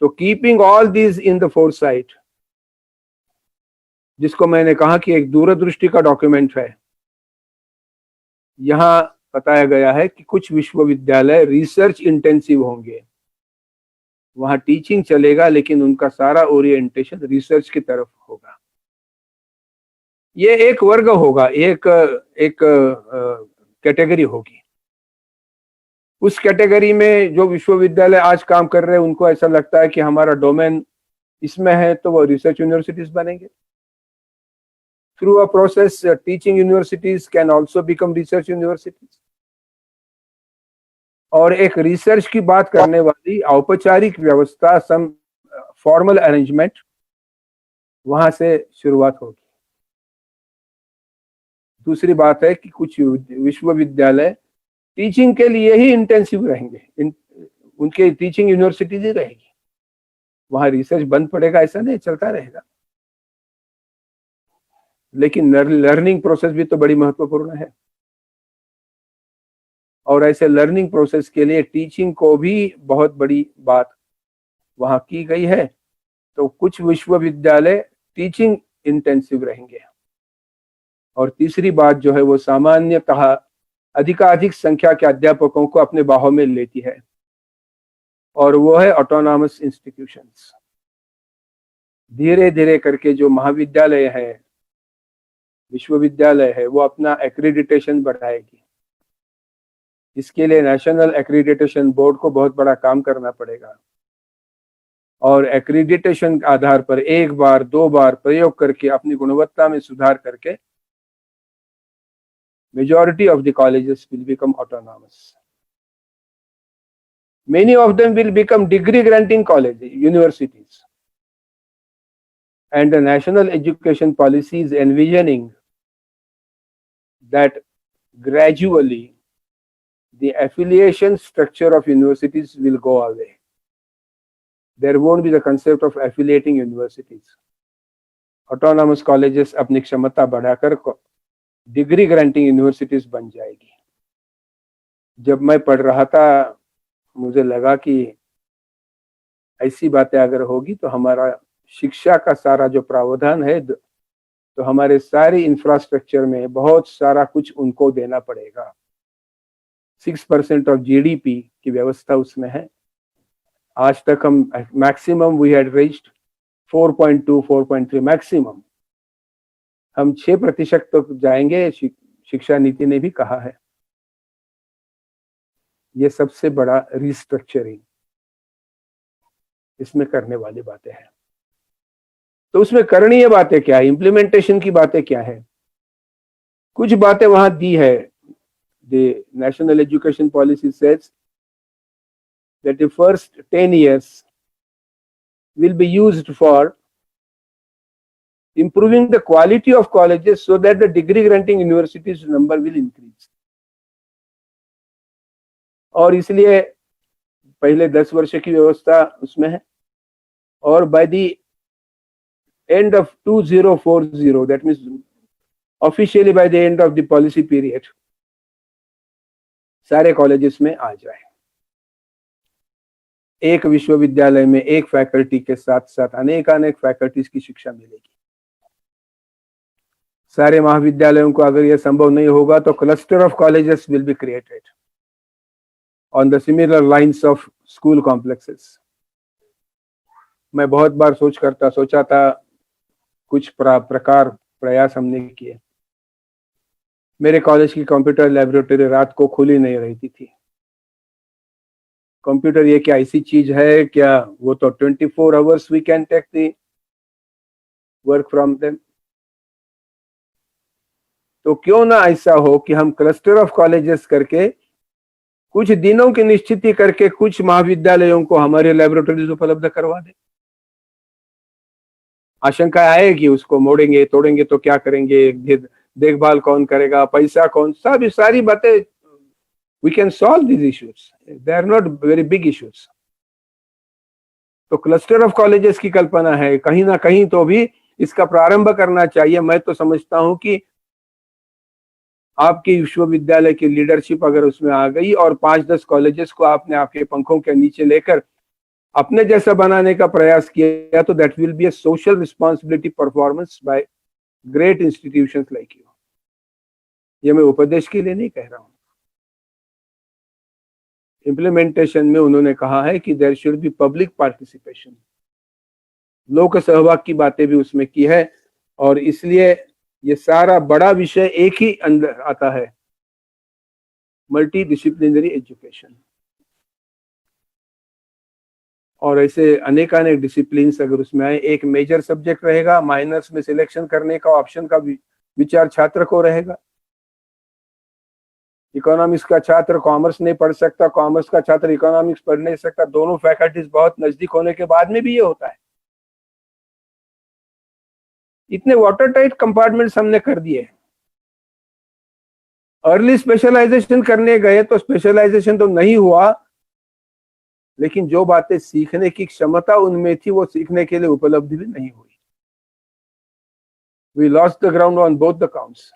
तो keeping all these in the foresight, जिसको मैंने कहा कि एक दूरदृष्टि का डॉक्यूमेंट है, यहाँ बताया गया है कि कुछ विश्वविद्यालय रिसर्च इंटेंसिव होंगे, वहां टीचिंग चलेगा लेकिन उनका सारा ओरिएंटेशन रिसर्च की तरफ होगा। ये एक वर्ग होगा, एक कैटेगरी होगी। उस कैटेगरी में जो विश्वविद्यालय आज काम कर रहे हैं उनको ऐसा लगता है कि हमारा डोमेन इसमें है, तो वो रिसर्च यूनिवर्सिटीज बनेंगे। Through a process teaching universities can also become research universities. और एक रिसर्च की बात करने वाली औपचारिक व्यवस्था, सम फॉर्मल अरेंजमेंट, वहां से शुरुआत होगी। दूसरी बात है कि कुछ विश्वविद्यालय टीचिंग के लिए ही इंटेंसिव रहेंगे, उनके टीचिंग यूनिवर्सिटीज ही रहेगी, वहां रिसर्च बंद पड़ेगा ऐसा नहीं, चलता रहेगा। लेकिन लर्निंग प्रोसेस भी तो बड़ी महत्वपूर्ण है, और ऐसे लर्निंग प्रोसेस के लिए टीचिंग को भी बहुत बड़ी बात वहां की गई है। तो कुछ विश्वविद्यालय टीचिंग इंटेंसिव रहेंगे। और तीसरी बात जो है वो सामान्यतः अधिकाधिक संख्या के अध्यापकों को अपने बाहों में लेती है, और वो है ऑटोनॉमस इंस्टीट्यूशंस। धीरे धीरे करके जो महाविद्यालय है, विश्वविद्यालय है, वो अपना एक्रीडिटेशन बढ़ाएगी। इसके लिए नेशनल एक्रीडिटेशन बोर्ड को बहुत बड़ा काम करना पड़ेगा, और एक्रीडिटेशन के आधार पर एक बार दो बार प्रयोग करके अपनी गुणवत्ता में सुधार करके majority of the colleges will become autonomous. Many of them will become degree granting colleges, universities. And the national education policy is envisioning that gradually the affiliation structure of universities will go away. There won't be the concept of affiliating universities. Autonomous colleges अपनी क्षमता बढ़ाकर degree granting universities बन जाएगी। जब मैं पढ़ रहा था मुझे लगा कि ऐसी बातें अगर होगी तो हमारा शिक्षा का सारा जो प्रावधान है, तो हमारे सारे इंफ्रास्ट्रक्चर में बहुत सारा कुछ उनको देना पड़ेगा। 6% ऑफ जीडीपी की व्यवस्था उसमें है। आज तक हम maximum we had reached 4.2, 4.3 maximum. हम 6% तक जाएंगे, शिक्षा नीति ने भी कहा है। ये सबसे बड़ा रिस्ट्रक्चरिंग इसमें करने वाली बातें हैं। तो उसमें करणीय बातें क्या है, इम्प्लीमेंटेशन की बातें क्या है? कुछ बातें वहां दी है। The national education policy says that the first 10 years will be used for improving the quality of colleges so that the degree granting universities number will increase. और इसलिए पहले 10 वर्ष की व्यवस्था उसमें है, और by the end of 2040, that means officially by the end of the policy period, सारे कॉलेजेस में आ जाए। एक विश्वविद्यालय में एक फैकल्टी के साथ साथ अनेक फैकल्टीज की शिक्षा मिलेगी। सारे महाविद्यालयों को अगर यह संभव नहीं होगा तो cluster of colleges will be created on the similar lines of school complexes. मैं बहुत बार सोचा था, कुछ प्रयास हमने किए। मेरे कॉलेज की कंप्यूटर लैबोरेटरी रात को खुली नहीं रहती थी। कंप्यूटर ये क्या ऐसी चीज है क्या? वो तो 24 hours we can take the work from them. तो क्यों ना ऐसा हो कि हम क्लस्टर ऑफ कॉलेजेस करके कुछ दिनों की निश्चिति करके कुछ महाविद्यालयों को हमारे लैबोरेटरीज उपलब्ध करवा दें। आशंका आएगी उसको मोड़ेंगे तोड़ेंगे तो क्या करेंगे, देखभाल कौन करेगा, पैसा कौन, सब सारी बातें। We can solve these issues. They are not very big issues. तो क्लस्टर ऑफ कॉलेजेस की कल्पना है, कहीं ना कहीं तो भी इसका प्रारंभ करना चाहिए। मैं तो समझता हूं कि आपकी विश्वविद्यालय की लीडरशिप अगर उसमें आ गई और 5-10 कॉलेजेस को आपने आपके पंखों के नीचे लेकर अपने जैसा बनाने का प्रयास किया, तो that will be a social responsibility performance by great institutions like you. ये मैं उपदेश के लिए नहीं कह रहा हूं। इम्प्लीमेंटेशन में उन्होंने कहा है कि there should be public participation, लोक सहभाग की बातें भी उसमें की है। और इसलिए ये सारा बड़ा विषय एक ही अंदर आता है, मल्टी डिसिप्लिनरी एजुकेशन। और ऐसे अनेकानेक डिसिप्लिन्स अगर उसमें आए, एक मेजर सब्जेक्ट रहेगा, माइनर्स में सिलेक्शन करने का ऑप्शन का विचार छात्र को रहेगा। इकोनॉमिक्स का छात्र कॉमर्स नहीं पढ़ सकता, कॉमर्स का छात्र इकोनॉमिक्स पढ़ नहीं सकता, दोनों फैकल्टीज बहुत नजदीक होने के बाद में भी ये होता है। इतने वाटर टाइट कंपार्टमेंट्स हमने कर दिए। अर्ली स्पेशलाइजेशन करने गए तो स्पेशलाइजेशन तो नहीं हुआ, लेकिन जो बातें सीखने की क्षमता उनमें थी वो सीखने के लिए उपलब्ध भी नहीं हुई। We lost the ground on both the counts.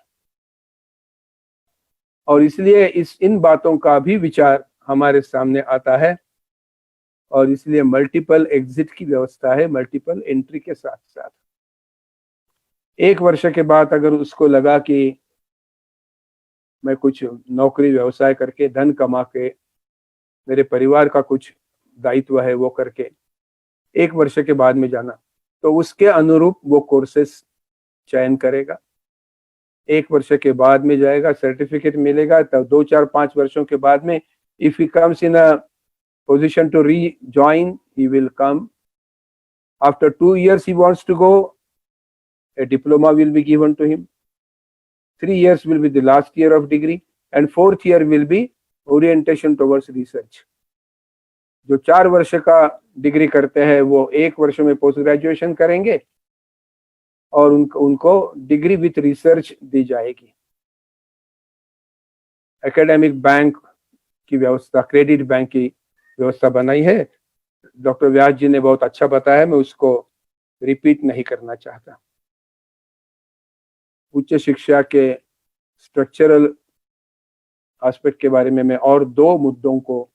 और इसलिए इन बातों का भी विचार हमारे सामने आता है, और इसलिए मल्टीपल एग्जिट की व्यवस्था है, मल्टीपल एंट्री के साथ साथ। एक वर्ष के बाद अगर उसको लगा कि मैं कुछ नौकरी व्यवसाय करके धन कमा के मेरे परिवार का कुछ दायित्व है वो करके एक वर्ष के बाद में जाना, तो उसके अनुरूप वो कोर्सेस चयन करेगा। एक वर्ष के बाद में जाएगा, सर्टिफिकेट मिलेगा, तब 2, 4, 5 वर्षों के बाद में if he comes in a position to rejoin, he will come. After 2 years he wants to go, a diploma will be given to him. 3 years will be the last year of degree and 4th year will be orientation towards research. जो 4 वर्ष का degree करते हैं वो 1 वर्ष में post graduation करेंगे और उनको डिग्री विथ रिसर्च दी जाएगी। एकेडमिक बैंक की व्यवस्था, क्रेडिट बैंक की व्यवस्था बनाई है। डॉक्टर व्यास जी ने बहुत अच्छा बताया, मैं उसको रिपीट नहीं करना चाहता। उच्च शिक्षा के स्ट्रक्चरल एस्पेक्ट के बारे में मैं और 2 मुद्दों को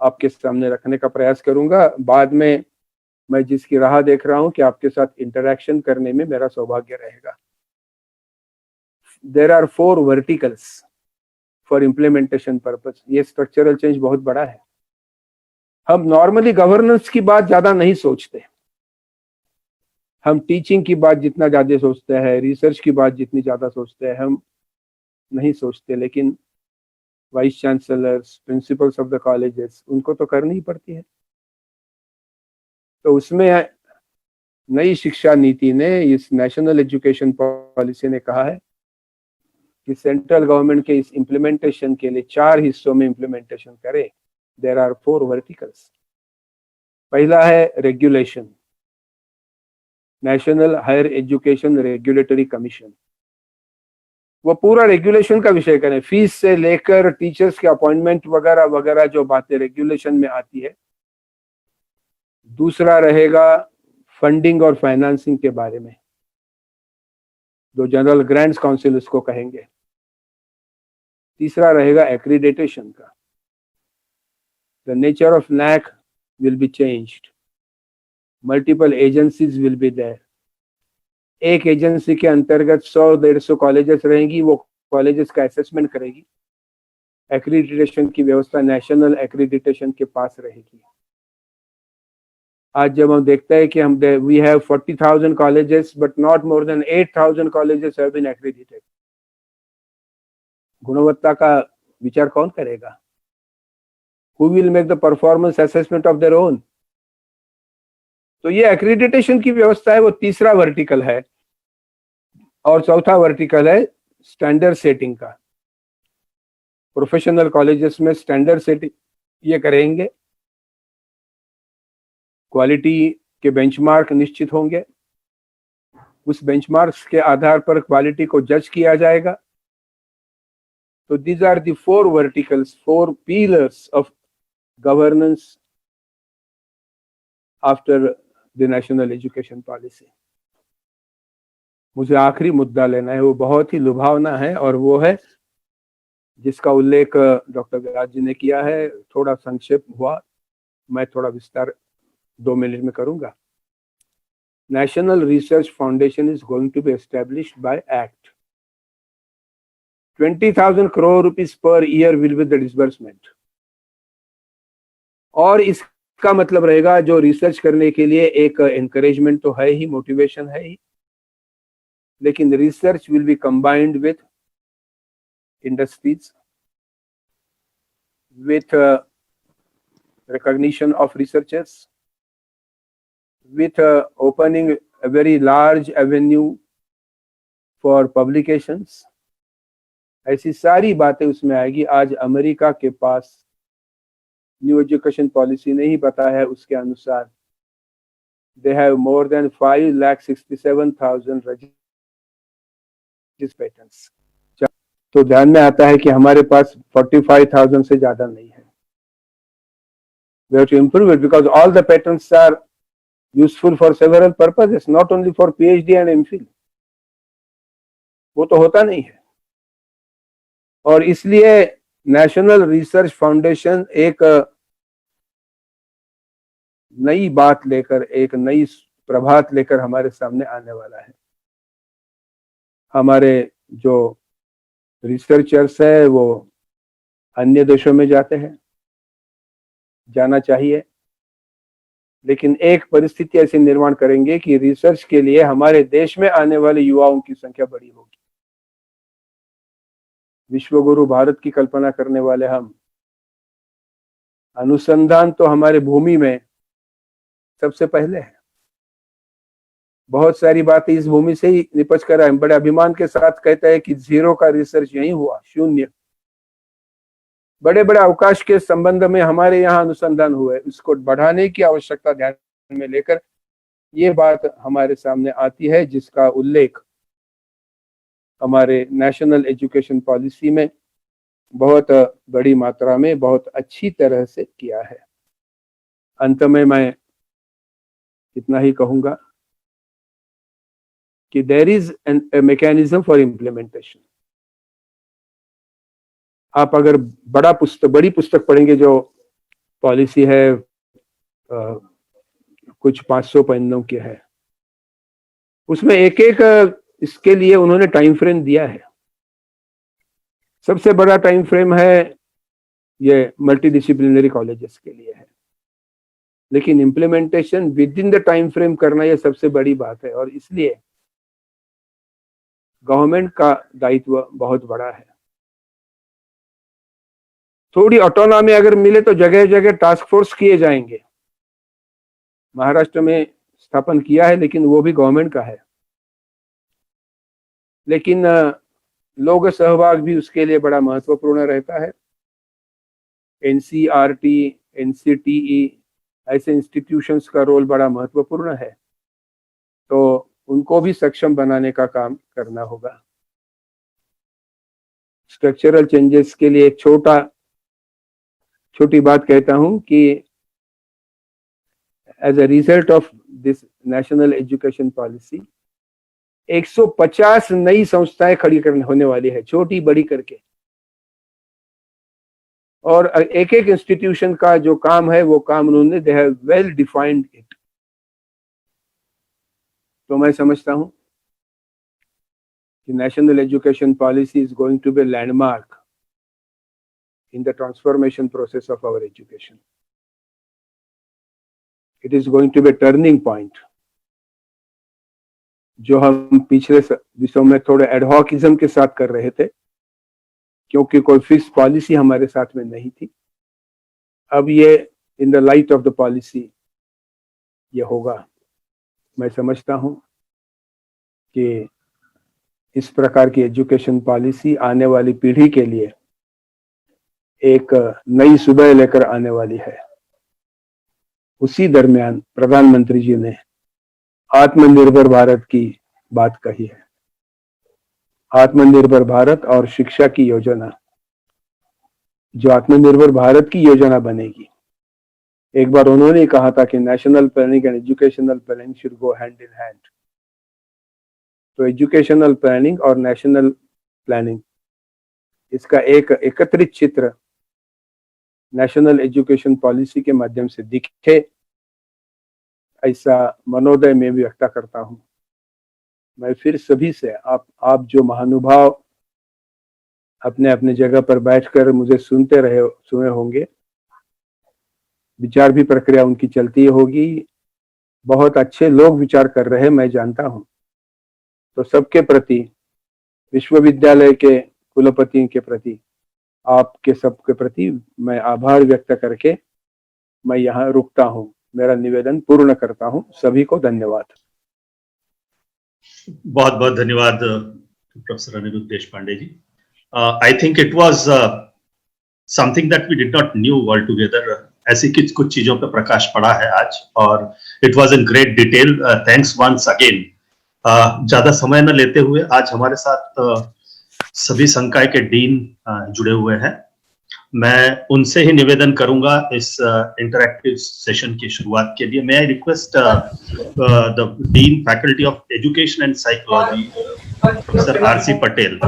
आपके सामने रखने का प्रयास करूंगा। बाद में मैं जिसकी राह देख रहा हूं कि आपके साथ इंटरेक्शन करने में मेरा सौभाग्य रहेगा। There are 4 verticals for implementation purpose. ये स्ट्रक्चरल चेंज बहुत बड़ा है। हम नॉर्मली गवर्नेंस की बात ज्यादा नहीं सोचते, हम टीचिंग की बात जितना ज्यादा सोचते हैं, रिसर्च की बात जितनी ज्यादा सोचते हैं हम नहीं सोचते, लेकिन vice chancellors, principals of the colleges, उनको तो करनी ही पड़ती है। तो उसमें नई शिक्षा नीति ने, इस नेशनल एजुकेशन पॉलिसी ने कहा है कि सेंट्रल गवर्नमेंट के इस इम्प्लीमेंटेशन के लिए 4 हिस्सों में इम्प्लीमेंटेशन करे। There are 4 verticals. पहला है regulation, national higher education regulatory commission. वो पूरा रेगुलेशन का विषय करें, फीस से लेकर टीचर्स के अपॉइंटमेंट वगैरह वगैरह जो बातें रेगुलेशन में आती है। दूसरा रहेगा फंडिंग और फाइनेंसिंग के बारे में, जो जनरल ग्रांट्स काउंसिल उसको कहेंगे। तीसरा रहेगा एक्रीडिटेशन का, the nature of NAAC will be changed, multiple agencies will be there. एक एजेंसी के अंतर्गत 100-150 कॉलेजेस रहेंगी, वो कॉलेजेस का असेसमेंट करेगी। एक्रीडिटेशन की व्यवस्था नेशनल एक्रीडिटेशन के पास रहेगी। आज जब हम देखते हैं कि we have 40,000 colleges but not more than 8,000 colleges have been accredited. गुणवत्ता का विचार कौन करेगा? Who will make the performance assessment of their own? तो ये एक्रीडिटेशन की व्यवस्था है, वो तीसरा वर्टिकल है। और चौथा वर्टिकल है स्टैंडर्ड सेटिंग का। प्रोफेशनल कॉलेजेस में स्टैंडर्ड सेटिंग ये करेंगे, क्वालिटी के बेंचमार्क निश्चित होंगे, उस बेंचमार्क्स के आधार पर क्वालिटी को जज किया जाएगा। तो these are the 4 verticals, 4 pillars of governance after the national education policy. मुझे आखिरी मुद्दा लेना है, वो बहुत ही लुभावना है, और वो है जिसका उल्लेख डॉक्टर व्यास जी ने किया है। थोड़ा संक्षेप हुआ, मैं थोड़ा विस्तार 2 मिनट में करूंगा। National research foundation is going to be established by act. 20,000 crore rupees per year will be the disbursement. और इसका मतलब रहेगा जो रिसर्च करने के लिए एक एनकरेजमेंट तो है ही, मोटिवेशन है ही, लेकिन research will be combined with industries, with recognition of researchers, with opening a very large avenue for publications. ऐसी सारी बातें उसमें आएगी। आज अमेरिका के पास न्यू एजुकेशन पॉलिसी नहीं पता है, उसके अनुसार they have more than 5,67,000 registered patents. तो ध्यान में आता है कि हमारे पास 45,000 से ज्यादा नहीं है। We have to improve it because all the patents are useful for several purposes, not only for PhD and MPhil. वो तो होता नहीं है, और इसलिए नेशनल रिसर्च फाउंडेशन एक नई बात लेकर, एक नई प्रभात लेकर हमारे सामने आने वाला है। हमारे जो रिसर्चर्स है वो अन्य देशों में जाते हैं, जाना चाहिए, लेकिन एक परिस्थिति ऐसी निर्माण करेंगे कि रिसर्च के लिए हमारे देश में आने वाले युवाओं की संख्या बड़ी होगी। विश्वगुरु भारत की कल्पना करने वाले हम, अनुसंधान तो हमारे भूमि में सबसे पहले है। बहुत सारी बातें इस भूमि से ही निपज कर आए। बड़े अभिमान के साथ कहते हैं कि 0 का रिसर्च यही हुआ, 0। बड़े बड़े अवकाश के संबंध में हमारे यहाँ अनुसंधान हुए, इसको बढ़ाने की आवश्यकता ध्यान में लेकर ये बात हमारे सामने आती है, जिसका उल्लेख हमारे नेशनल एजुकेशन पॉलिसी में बहुत बड़ी मात्रा में, बहुत अच्छी तरह से किया है। अंत में मैं इतना ही कहूंगा कि there is a mechanism for implementation. आप अगर बड़ी पुस्तक पढ़ेंगे, जो पॉलिसी है कुछ 500 पन्नों की है, उसमें एक एक इसके लिए उन्होंने टाइम फ्रेम दिया है। सबसे बड़ा टाइम फ्रेम है ये मल्टीडिसिप्लिनरी कॉलेजेस के लिए है, लेकिन implementation with in the time frame करना ये सबसे बड़ी बात है, और इसलिए गवर्नमेंट का दायित्व बहुत बड़ा है। थोड़ी ऑटोनॉमी अगर मिले तो जगह जगह टास्क फोर्स किए जाएंगे। महाराष्ट्र में स्थापन किया है, लेकिन वो भी गवर्नमेंट का है, लेकिन लोक सहभाग भी उसके लिए बड़ा महत्वपूर्ण रहता है। NCERT, NCTE ऐसे इंस्टीट्यूशंस का रोल बड़ा महत्वपूर्ण है, तो उनको भी सक्षम बनाने का काम करना होगा। स्ट्रक्चरल चेंजेस के लिए एक छोटी बात कहता हूं कि as a result of this national education policy 150 नई संस्थाएं खड़ी करने होने वाली है, छोटी बड़ी करके, और एक एक इंस्टीट्यूशन का जो काम है वो काम उन्होंने they have well defined it. तो मैं समझता हूं कि national education policy is going to be landmark in the transformation process of our education. It is going to be a turning point. जो हम पिछले विषयों में थोड़े एडहॉकिज्म के साथ कर रहे थे, क्योंकि कोई फिक्स पॉलिसी हमारे साथ में नहीं थी, अब ये in the light of the policy ये होगा। मैं समझता हूं कि इस प्रकार की एजुकेशन पॉलिसी आने वाली पीढ़ी के लिए एक नई सुबह लेकर आने वाली है। उसी दरमियान प्रधानमंत्री जी ने आत्मनिर्भर भारत की बात कही है। आत्मनिर्भर भारत और शिक्षा की योजना, जो आत्मनिर्भर भारत की योजना बनेगी, एक बार उन्होंने कहा था कि national planning and educational planning should go hand in hand. तो एजुकेशनल प्लानिंग और नेशनल प्लानिंग, इसका एक एकत्रित चित्र नेशनल एजुकेशन पॉलिसी के माध्यम से दिखे, ऐसा मनोदय में भी व्यक्त करता हूं। मैं फिर सभी से, आप जो महानुभाव अपने अपने जगह पर बैठकर मुझे सुने होंगे, विचार भी प्रक्रिया उनकी चलती होगी। बहुत अच्छे लोग विचार कर रहे हैं, मैं जानता हूं। तो सबके प्रति, विश्वविद्यालय के कुलपति के प्रति, आपके सबके प्रति मैं आभार व्यक्त करके मैं यहाँ रुकता हूं, मेरा निवेदन पूर्ण करता हूं। सभी को धन्यवाद। बहुत बहुत धन्यवाद professor Aniruddh Deshpande ji. I think it was something that we did not knew all together. ऐसी कुछ चीजों पर प्रकाश पड़ा है आज, और it was in great detail. Thanks once again. ज्यादा समय न लेते हुए आज हमारे साथ सभी संकाय के डीन जुड़े हुए हैं। मैं उनसे ही निवेदन करूंगा इस इंटरैक्टिव सेशन की शुरुआत के लिए। मैं request the dean faculty of education and psychology professor RC Patel.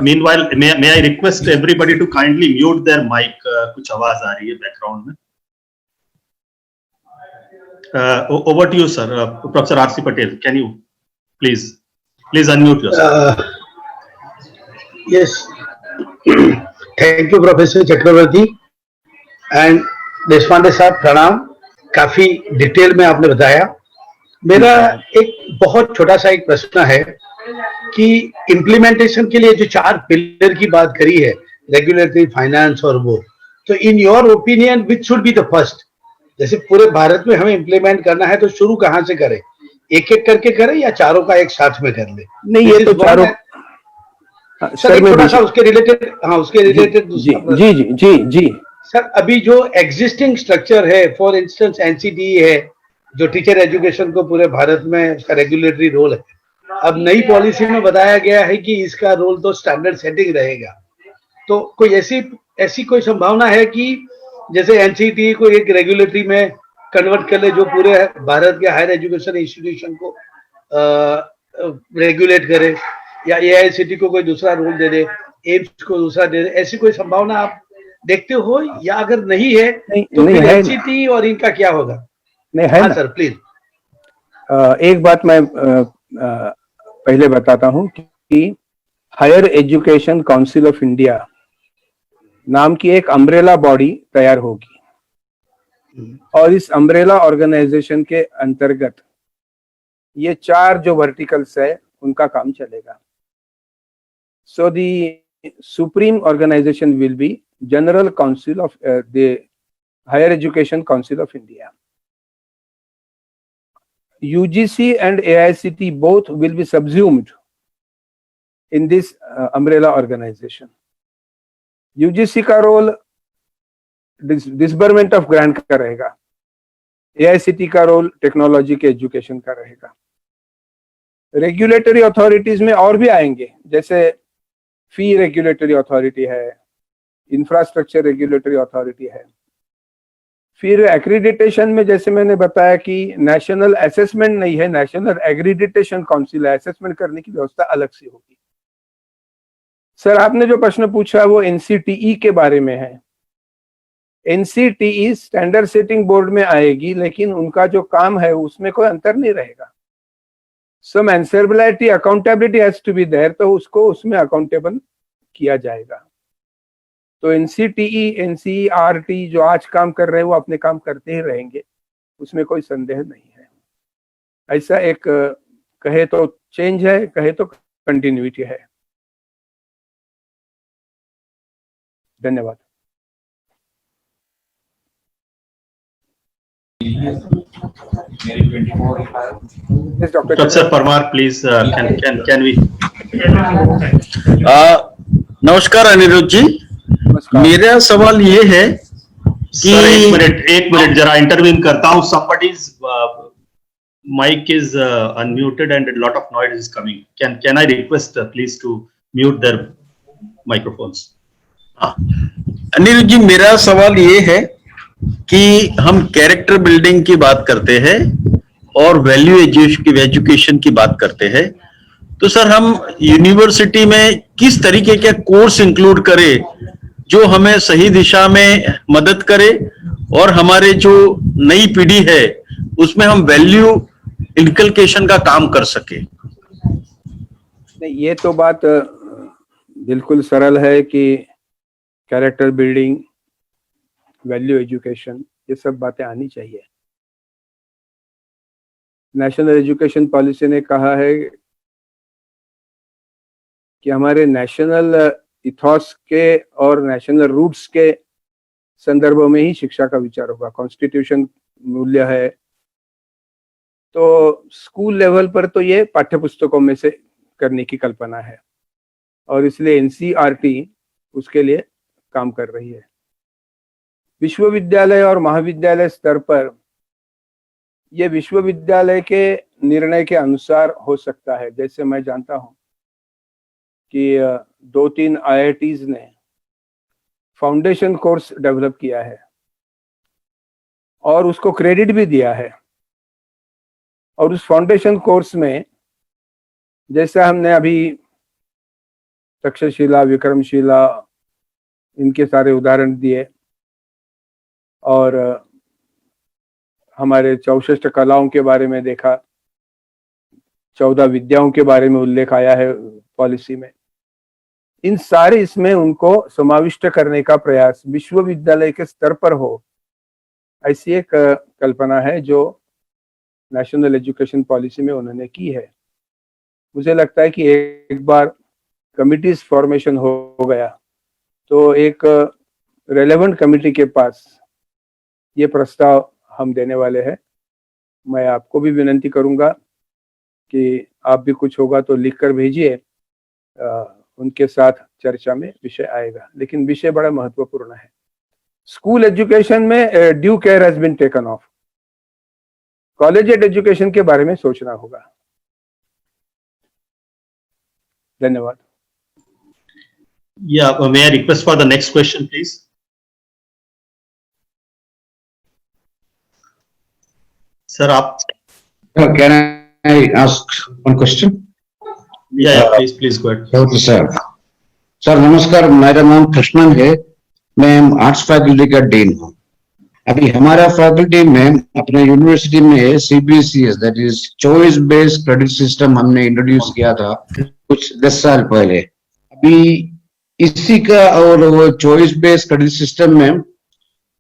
Meanwhile may I request everybody to kindly mute their mic? कुछ आवाज आ रही है बैकग्राउंड में। Over to you, sir. Professor R.C. Patel, can you please unmute yourself? Yes. Thank you, Professor Chakravarti and Deshpande साहब, प्रणाम। काफी detail में आपने बताया। मेरा एक बहुत छोटा सा एक प्रश्न है कि इम्प्लीमेंटेशन के लिए जो 4 पिलर की बात करी है, रेगुलेटरी, फाइनेंस और वो, तो in your opinion which should be the first? जैसे पूरे भारत में हमें इम्प्लीमेंट करना है तो शुरू कहाँ से करें? एक एक करके करें या चारों का एक साथ में कर ले? नहीं, ये तो चारों सर थोड़ा सा उसके रिलेटेड, हाँ उसके रिलेटेड जी जी जी जी जी सर, अभी जो एग्जिस्टिंग स्ट्रक्चर है, फॉर इंस्टेंस एनसीटी है जो टीचर एजुकेशन को पूरे भारत में उसका रेगुलेटरी रोल है, अब नई पॉलिसी में बताया गया है कि इसका रोल तो स्टैंडर्ड सेटिंग रहेगा। तो कोई ऐसी कोई संभावना है कि जैसे एनसीटी को एक रेगुलेटरी में कन्वर्ट कर ले जो पूरे भारत के हायर एजुकेशन इंस्टीट्यूशन को रेगुलेट करे, या एआईसीटी को कोई दूसरा रोल दे दे, एम्स को दूसरा दे दे, ऐसी कोई संभावना आप देखते हो? या अगर नहीं है तो फिर एनसीटी और इनका क्या होगा? नहीं है। हाँ सर प्लीज। एक बात मैं पहले बताता हूं कि higher education council of India नाम की एक अम्ब्रेला बॉडी तैयार होगी, और इस अम्ब्रेला ऑर्गेनाइजेशन के अंतर्गत ये 4 जो वर्टिकल्स है उनका काम चलेगा। So the supreme organization will be general council of the higher education council of India. UGC and AICT both will be subsumed in this umbrella organization. UGC का रोल डिसबर्समेंट ऑफ ग्रांट का रहेगा, AICT का role technology के education का रहेगा। Regulatory authorities में और भी आएंगे, जैसे फी रेगुलेटरी अथॉरिटी है, इंफ्रास्ट्रक्चर रेगुलेटरी अथॉरिटी है। फिर एक्रीडिटेशन में जैसे मैंने बताया कि नेशनल असेसमेंट नहीं है, नेशनल एक्रीडिटेशन काउंसिल है, असेसमेंट करने की व्यवस्था अलग से होगी। सर आपने जो प्रश्न पूछा वो एनसीटीई के बारे में है। एनसीटीई स्टैंडर्ड सेटिंग बोर्ड में आएगी, लेकिन उनका जो काम है उसमें कोई अंतर नहीं रहेगा। Some answerability, accountability has to be there, तो उसको उसमें अकाउंटेबल किया जाएगा। तो एनसीटीई, एनसीईआरटी जो आज काम कर रहे हैं वो अपने काम करते ही रहेंगे, उसमें कोई संदेह नहीं है। ऐसा एक कहे तो चेंज है, कहे तो कंटिन्यूटी है। धन्यवाद। Professor Parmar, please, can we? नमस्कार अनिरुद्ध जी, मेरा सवाल ये है कि एक मिनट जरा इंटरवीन करता हूँ। somebody's mic is unmuted and a lot of noise is coming. Can I request please to mute their microphones? Anirudh जी, मेरा सवाल ये है कि हम कैरेक्टर बिल्डिंग की बात करते हैं और वैल्यू एजुकेशन की बात करते हैं, तो सर हम यूनिवर्सिटी में किस तरीके के कोर्स इंक्लूड करें जो हमें सही दिशा में मदद करे और हमारे जो नई पीढ़ी है उसमें हम वैल्यू इनकलकेशन का काम कर सके? नहीं, ये तो बात बिल्कुल सरल है कि कैरेक्टर बिल्डिंग वैल्यू एजुकेशन, ये सब बातें आनी चाहिए। नेशनल एजुकेशन पॉलिसी ने कहा है कि हमारे नेशनल इथॉस के और नेशनल रूट्स के संदर्भों में ही शिक्षा का विचार होगा। कॉन्स्टिट्यूशन मूल्य है, तो स्कूल लेवल पर तो ये पाठ्य पुस्तकों में से करने की कल्पना है और इसलिए एनसीईआरटी उसके लिए काम कर रही है। विश्वविद्यालय और महाविद्यालय स्तर पर ये विश्वविद्यालय के निर्णय के अनुसार हो सकता है। जैसे मैं जानता हूं कि 2-3 IITs ने फाउंडेशन कोर्स डेवलप किया है और उसको क्रेडिट भी दिया है, और उस फाउंडेशन कोर्स में जैसा हमने अभी तक्षशिला, विक्रमशिला, इनके सारे उदाहरण दिए और हमारे 64 कलाओं के बारे में देखा, 14 विद्याओं के बारे में उल्लेख आया है पॉलिसी में। इन सारे इसमें उनको समाविष्ट करने का प्रयास विश्वविद्यालय के स्तर पर हो, ऐसी एक कल्पना है जो नेशनल एजुकेशन पॉलिसी में उन्होंने की है। मुझे लगता है कि एक बार कमिटीज फॉर्मेशन हो गया तो एक रेलेवेंट कमिटी के पास ये प्रस्ताव हम देने वाले हैं। मैं आपको भी विनंती करूंगा कि आप भी कुछ होगा तो लिखकर भेजिए, उनके साथ चर्चा में विषय आएगा। लेकिन विषय बड़ा महत्वपूर्ण है। स्कूल एजुकेशन में due care has been taken of. College education के बारे में सोचना होगा। धन्यवाद। Yeah, may I request for the next question, please? Sir, आप Can I ask one question? yeah, please go ahead. Okay, sir. Sir नमस्कार, मेरा नाम कृष्णन है, मैं आर्ट्स फैकल्टी का डीन हूँ। अभी हमारा फैकल्टी में अपने यूनिवर्सिटी में CBCS that is choice based credit system हमने इंट्रोड्यूस किया था कुछ 10 साल पहले। अभी इसी का और वो चॉइस बेस्ड क्रेडिट सिस्टम में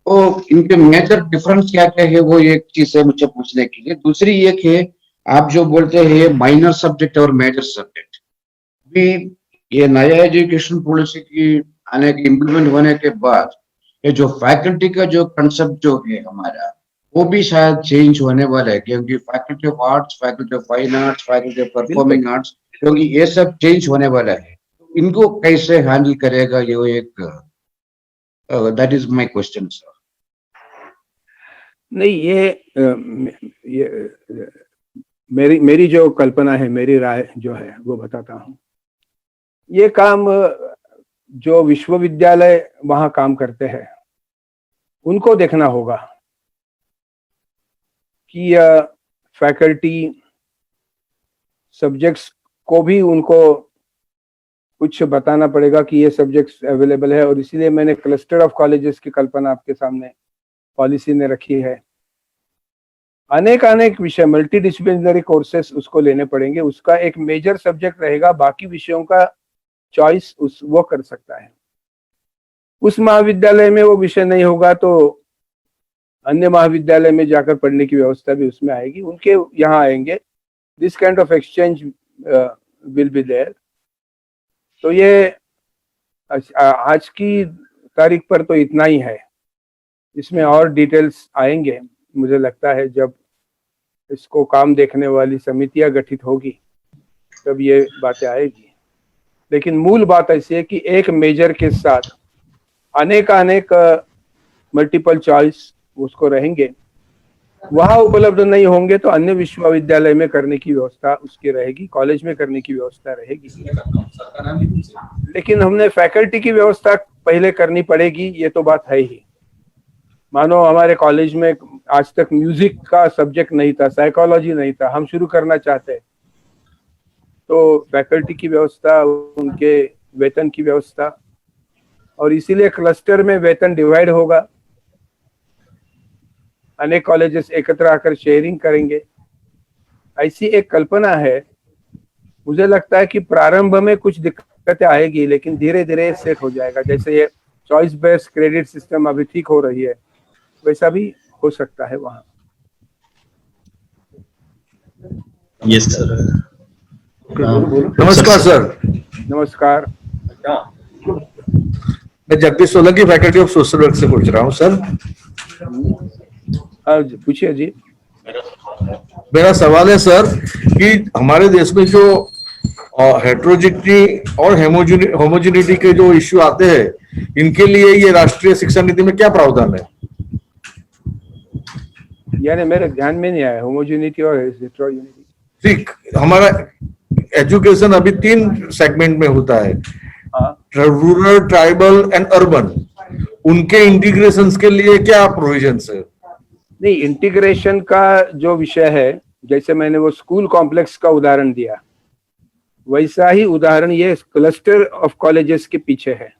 वो इनके मेजर डिफरेंस क्या क्या है, वो एक चीज है मुझे पूछने के लिए। दूसरी एक है, आप जो बोलते हैं माइनर सब्जेक्ट और मेजर सब्जेक्ट, अभी ये नया एजुकेशन पॉलिसी की आने के इम्प्लीमेंट होने के बाद ये जो फैकल्टी का जो कंसेप्ट जो है हमारा, वो भी शायद चेंज होने वाला है, क्योंकि faculty of arts, faculty of fine arts, faculty of performing arts, क्योंकि ये सब चेंज होने वाला है। इनको कैसे हैंडल करेगा ये एक, that is my question sir. नहीं, ये मेरी जो कल्पना है, मेरी राय जो है वो बताता हूँ। ये काम जो विश्वविद्यालय वहां काम करते हैं उनको देखना होगा कि फैकल्टी सब्जेक्ट्स को भी उनको कुछ बताना पड़ेगा कि ये सब्जेक्ट्स अवेलेबल है, और इसीलिए मैंने क्लस्टर ऑफ कॉलेजेस की कल्पना आपके सामने पॉलिसी ने रखी है। अनेक विषय, मल्टी डिसिप्लिनरी कोर्सेस उसको लेने पड़ेंगे। उसका एक मेजर सब्जेक्ट रहेगा, बाकी विषयों का चॉइस वो कर सकता है। उस महाविद्यालय में वो विषय नहीं होगा तो अन्य महाविद्यालय में जाकर पढ़ने की व्यवस्था भी उसमें आएगी, उनके यहाँ आएंगे। This kind of exchange will be there. तो ये आज की तारीख पर तो इतना ही है, इसमें और डिटेल्स आएंगे मुझे लगता है जब इसको काम देखने वाली समितियां गठित होगी तब ये बातें आएगी। लेकिन मूल बात ऐसी है कि एक मेजर के साथ अनेक मल्टीपल चॉइस उसको रहेंगे। वहां उपलब्ध नहीं होंगे तो अन्य विश्वविद्यालय में करने की व्यवस्था उसकी रहेगी, कॉलेज में करने की व्यवस्था रहेगी। लेकिन हमने फैकल्टी की व्यवस्था पहले करनी पड़ेगी, ये तो बात है ही। मानो हमारे कॉलेज में आज तक म्यूजिक का सब्जेक्ट नहीं था, साइकोलॉजी नहीं था, हम शुरू करना चाहते हैं, तो फैकल्टी की व्यवस्था, उनके वेतन की व्यवस्था, और इसीलिए क्लस्टर में वेतन डिवाइड होगा। अनेक कॉलेजेस एकत्र आकर शेयरिंग करेंगे, ऐसी एक कल्पना है। मुझे लगता है कि प्रारंभ में कुछ दिक्कतें आएगी लेकिन धीरे धीरे सेट हो जाएगा। जैसे ये चॉइस बेस्ड क्रेडिट सिस्टम अभी ठीक हो रही है, वैसा भी हो सकता है वहाँ। Yes sir. नमस्कार सर। नमस्कार। मैं Jagdish Solanki, faculty of social work से पूछ रहा हूँ सर। पूछिए जी। मेरा सवाल है सर कि हमारे देश में जो हेट्रोजिनिटी और होमोजिनिटी के जो इश्यू आते हैं, इनके लिए ये राष्ट्रीय शिक्षा नीति में क्या प्रावधान है? यानी मेरे ध्यान में नहीं आया, होमोजेनिटी और हेटेरोजेनिटी। ठीक, हमारा एजुकेशन अभी 3 सेगमेंट में होता है, रूरल, ट्राइबल एंड अर्बन। उनके इंटीग्रेशन के लिए क्या प्रोविजंस है? नहीं, इंटीग्रेशन का जो विषय है, जैसे मैंने वो स्कूल कॉम्प्लेक्स का उदाहरण दिया, वैसा ही उदाहरण ये क्लस्टर ऑफ कॉलेजेस के पीछे है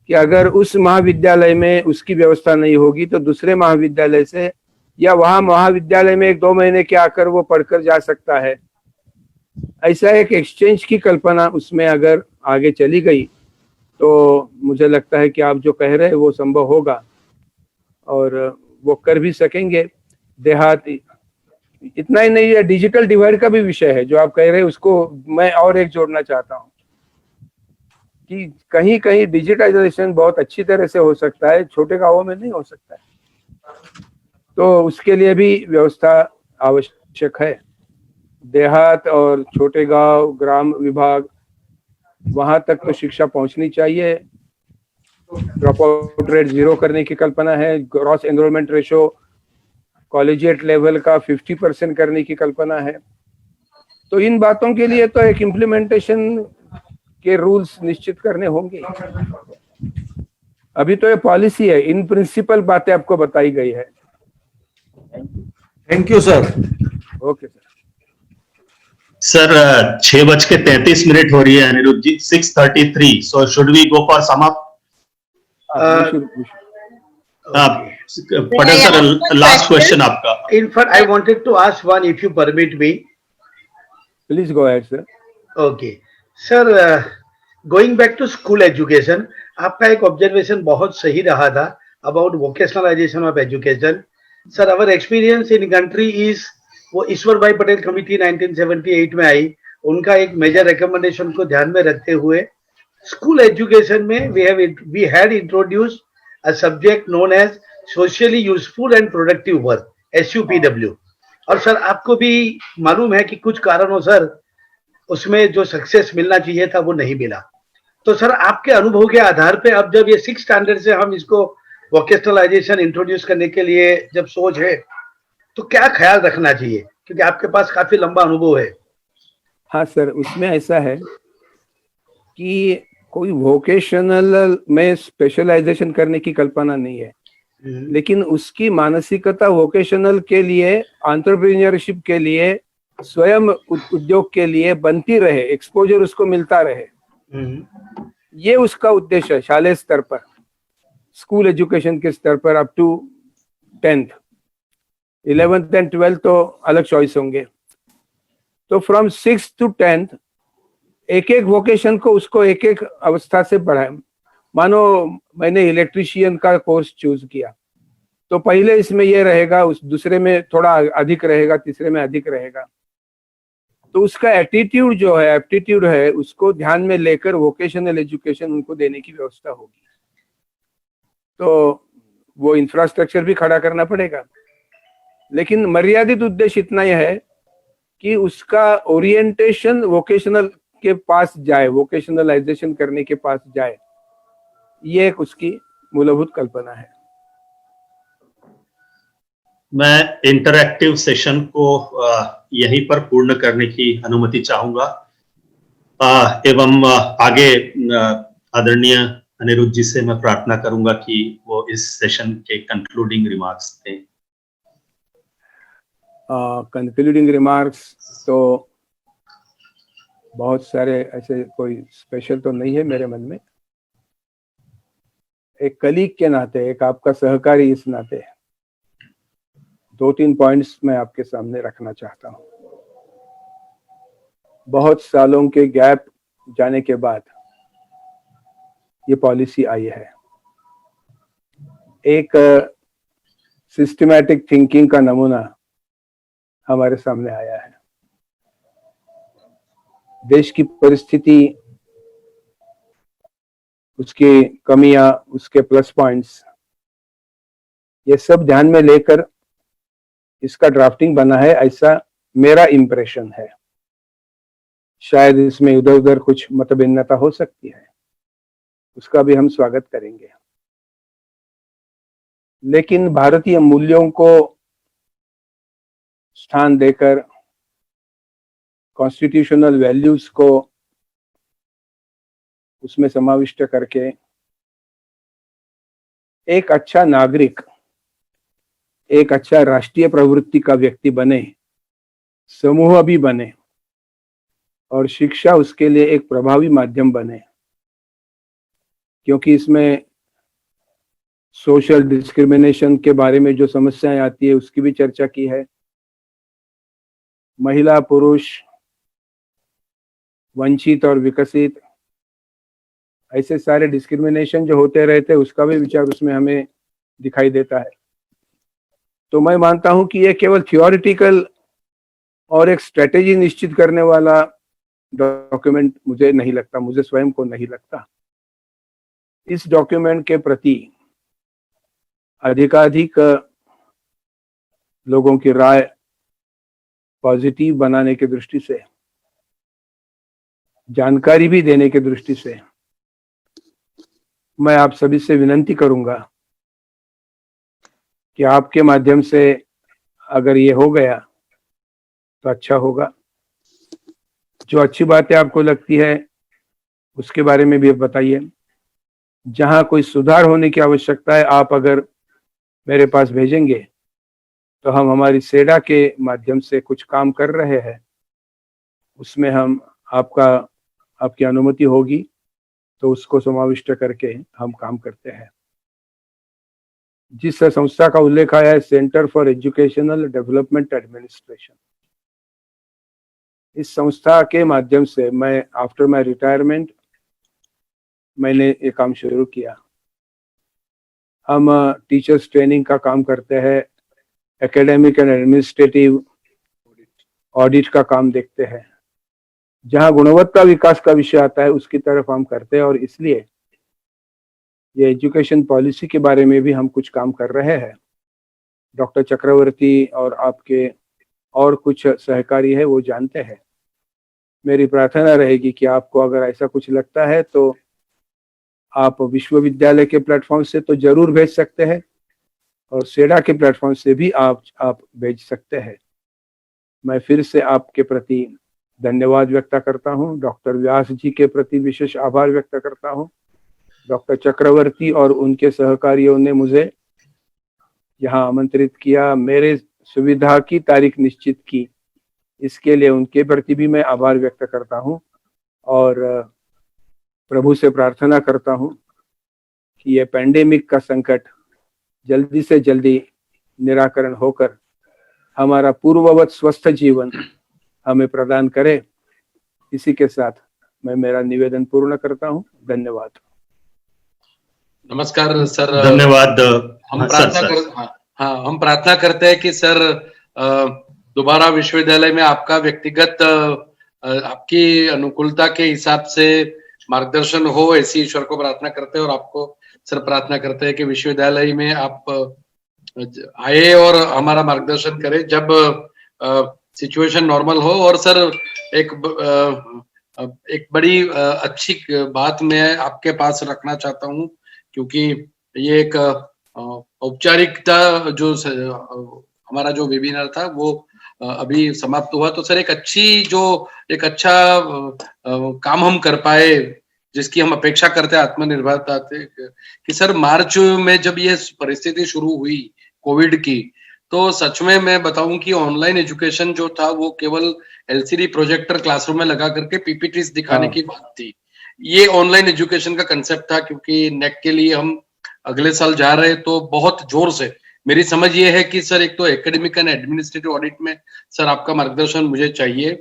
कि अगर उस महाविद्यालय में उसकी व्यवस्था नहीं होगी तो दूसरे महाविद्यालय से, या वहां महाविद्यालय में 1-2 महीने के आकर वो पढ़कर जा सकता है। ऐसा एक एक्सचेंज की कल्पना उसमें अगर आगे चली गई तो मुझे लगता है कि आप जो कह रहे हैं वो संभव होगा और वो कर भी सकेंगे। देहात इतना ही नहीं है, डिजिटल डिवाइड का भी विषय है जो आप कह रहे हैं, उसको मैं और एक जोड़ना चाहता हूँ कि कहीं कहीं डिजिटाइजेशन बहुत अच्छी तरह से हो सकता है, छोटे गांवों में नहीं हो सकता है, तो उसके लिए भी व्यवस्था आवश्यक है। देहात और छोटे गांव, ग्राम विभाग, वहां तक तो शिक्षा पहुंचनी चाहिए। ड्रॉप आउट रेट 0 करने की कल्पना है। Gross enrolment ratio collegiate level का 50% करने की कल्पना है। तो इन बातों के लिए तो एक इम्प्लीमेंटेशन के रूल्स निश्चित करने होंगे। अभी तो ये पॉलिसी है, इन प्रिंसिपल बातें आपको बताई गई है। Thank you sir. Okay sir. Sir 6:33 हो रही है Aniruddh ji, 6:33, so should we go for sum up? Patel sir, last question आपका। In fact, I wanted to ask one, if you permit me. Please go ahead, sir. Okay, sir, going back to school education, आपका एक observation बहुत सही रहा था about vocationalization of education. Sir, our experience in country is, वो ईश्वर भाई Patel committee 1978 में आई, उनका एक मेजर रिकमेंडेशन को ध्यान में रखते हुए स्कूल एजुकेशन में we had introduced a subject known as socially useful and productive work, SUPW. और सर आपको भी मालूम है कि कुछ कारणों सर उसमें जो सक्सेस मिलना चाहिए था वो नहीं मिला। तो सर आपके अनुभव के आधार पे अब जब ये 6 स्टैंडर्ड से हम इसको वोकेशनलाइजेशन इंट्रोड्यूस करने के लिए जब सोच है, तो क्या ख्याल रखना चाहिए, क्योंकि आपके पास काफी लंबा अनुभव है। हाँ सर, उसमें ऐसा है कि कोई वोकेशनल में स्पेशलाइजेशन करने की कल्पना नहीं है, लेकिन उसकी मानसिकता वोकेशनल के लिए, एंटरप्रेन्योरशिप के लिए, स्वयं उद्योग के लिए बनती रहे, एक्सपोजर उसको मिलता रहे, ये उसका उद्देश्य है। शालेय स्तर पर, स्कूल एजुकेशन के स्तर पर up to 10th, 11th and 12th तो अलग चॉइस होंगे। तो फ्रॉम 6th to 10th एक एक वोकेशन को उसको एक एक अवस्था से बढ़ाए। मानो मैंने इलेक्ट्रीशियन का कोर्स चूज किया, तो पहले इसमें ये रहेगा, उस दूसरे में थोड़ा अधिक रहेगा, तीसरे में अधिक रहेगा। तो उसका एटीट्यूड जो है, एप्टीट्यूड है, उसको ध्यान में लेकर वोकेशनल एजुकेशन उनको देने की व्यवस्था होगी। तो वो इंफ्रास्ट्रक्चर भी खड़ा करना पड़ेगा, लेकिन मर्यादित उद्देश्य इतना ही है कि उसका ओरिएंटेशन वोकेशनल के पास जाए, वोकेशनलाइजेशन करने के पास जाए, ये एक उसकी मूलभूत कल्पना है। मैं इंटरैक्टिव सेशन को यहीं पर पूर्ण करने की अनुमति चाहूंगा एवं आगे आदरणीय अनिरुद्ध जी से मैं प्रार्थना करूंगा कि वो इस सेशन के कंक्लूडिंग रिमार्क्स दें। कंक्लूडिंग रिमार्क्स तो बहुत सारे ऐसे कोई स्पेशल तो नहीं है मेरे मन में। एक कलीग के नाते, एक आपका सहकारी इस नाते 2-3 पॉइंट्स मैं आपके सामने रखना चाहता हूं। बहुत सालों के गैप जाने के बाद ये पॉलिसी आई है। एक सिस्टमैटिक थिंकिंग का नमूना हमारे सामने आया है। देश की परिस्थिति, उसकी कमियां, उसके प्लस पॉइंट्स, ये सब ध्यान में लेकर इसका ड्राफ्टिंग बना है, ऐसा मेरा इंप्रेशन है। शायद इसमें इधर उधर कुछ मतभिन्नता हो सकती है, उसका भी हम स्वागत करेंगे। लेकिन भारतीय मूल्यों को स्थान देकर, कॉन्स्टिट्यूशनल वैल्यूज को उसमें समाविष्ट करके एक अच्छा नागरिक, एक अच्छा राष्ट्रीय प्रवृत्ति का व्यक्ति बने, समूह भी बने और शिक्षा उसके लिए एक प्रभावी माध्यम बने। क्योंकि इसमें सोशल डिस्क्रिमिनेशन के बारे में जो समस्याएं आती है उसकी भी चर्चा की है। महिला पुरुष, वंचित और विकसित, ऐसे सारे डिस्क्रिमिनेशन जो होते रहते हैं उसका भी विचार उसमें हमें दिखाई देता है। तो मैं मानता हूं कि ये केवल थियोरिटिकल और एक स्ट्रेटेजी निश्चित करने वाला डॉक्यूमेंट मुझे नहीं लगता, मुझे स्वयं को नहीं लगता। इस डॉक्यूमेंट के प्रति अधिकाधिक लोगों की राय पॉजिटिव बनाने की दृष्टि से, जानकारी भी देने की दृष्टि से मैं आप सभी से विनती करूंगा कि आपके माध्यम से अगर ये हो गया तो अच्छा होगा। जो अच्छी बातें आपको लगती है उसके बारे में भी बताइए। जहां कोई सुधार होने की आवश्यकता है, आप अगर मेरे पास भेजेंगे तो हम हमारी सेडा के माध्यम से कुछ काम कर रहे हैं, उसमें हम आपकी अनुमति होगी तो उसको समाविष्ट करके हम काम करते हैं। जिस संस्था का उल्लेख आया है, centre for educational development administration, इस संस्था के माध्यम से मैं आफ्टर माय रिटायरमेंट मैंने ये काम शुरू किया। हम टीचर्स ट्रेनिंग का काम करते हैं, एकेडमिक एंड एडमिनिस्ट्रेटिव ऑडिट का काम देखते हैं। जहां गुणवत्ता विकास का विषय आता है उसकी तरफ हम करते हैं और इसलिए ये एजुकेशन पॉलिसी के बारे में भी हम कुछ काम कर रहे हैं। डॉक्टर चक्रवर्ती और आपके और कुछ सहकारी है वो जानते हैं। मेरी प्रार्थना रहेगी कि आपको अगर ऐसा कुछ लगता है तो आप विश्वविद्यालय के प्लेटफॉर्म से तो जरूर भेज सकते हैं और सेडा के प्लेटफॉर्म से भी आप भेज सकते हैं। मैं फिर से आपके प्रति धन्यवाद व्यक्त करता हूं। डॉक्टर व्यास जी के प्रति विशेष आभार व्यक्त करता हूं। डॉक्टर चक्रवर्ती और उनके सहकारियों ने मुझे यहाँ आमंत्रित किया, मेरे सुविधा की तारीख निश्चित की, इसके लिए उनके प्रति भी मैं आभार व्यक्त करता हूं और प्रभु से प्रार्थना करता हूं कि ये पैंडेमिक का संकट जल्दी से जल्दी निराकरण होकर हमारा पूर्ववत स्वस्थ जीवन हमें प्रदान करे। इसी के साथ मैं मेरा निवेदन पूर्ण करता हूं। धन्यवाद। नमस्कार सर। धन्यवाद। हम प्रार्थना करते हैं कि सर दोबारा विश्वविद्यालय में आपका व्यक्तिगत आपकी अनुकूलता के हिसाब से मार्गदर्शन हो, ऐसी ईश्वर को प्रार्थना करते हैं। और आपको सर प्रार्थना करते हैं कि विश्वविद्यालय में आप आए और हमारा मार्गदर्शन करें जब सिचुएशन नॉर्मल हो। और सर एक बड़ी अच्छी बात मैं आपके पास रखना चाहता हूं, क्योंकि ये एक औपचारिकता जो हमारा जो वेबिनार था वो अभी समाप्त हुआ, तो सर एक अच्छा काम हम कर पाए जिसकी हम अपेक्षा करते हैं आत्मनिर्भरता थे कि सर मार्च में जब ये परिस्थिति शुरू हुई कोविड की, तो सच में मैं बताऊं कि ऑनलाइन एजुकेशन जो था वो केवल एलसीडी प्रोजेक्टर क्लासरूम में लगा करके पीपीटीज दिखाने की बात थी। ये ऑनलाइन एजुकेशन का कंसेप्ट था, क्योंकि नेक के लिए हम अगले साल जा रहे तो बहुत जोर से मेरी समझ ये है कि सर एक तो एकेडमिक एंड एडमिनिस्ट्रेटिव ऑडिट में सर आपका मार्गदर्शन मुझे चाहिए,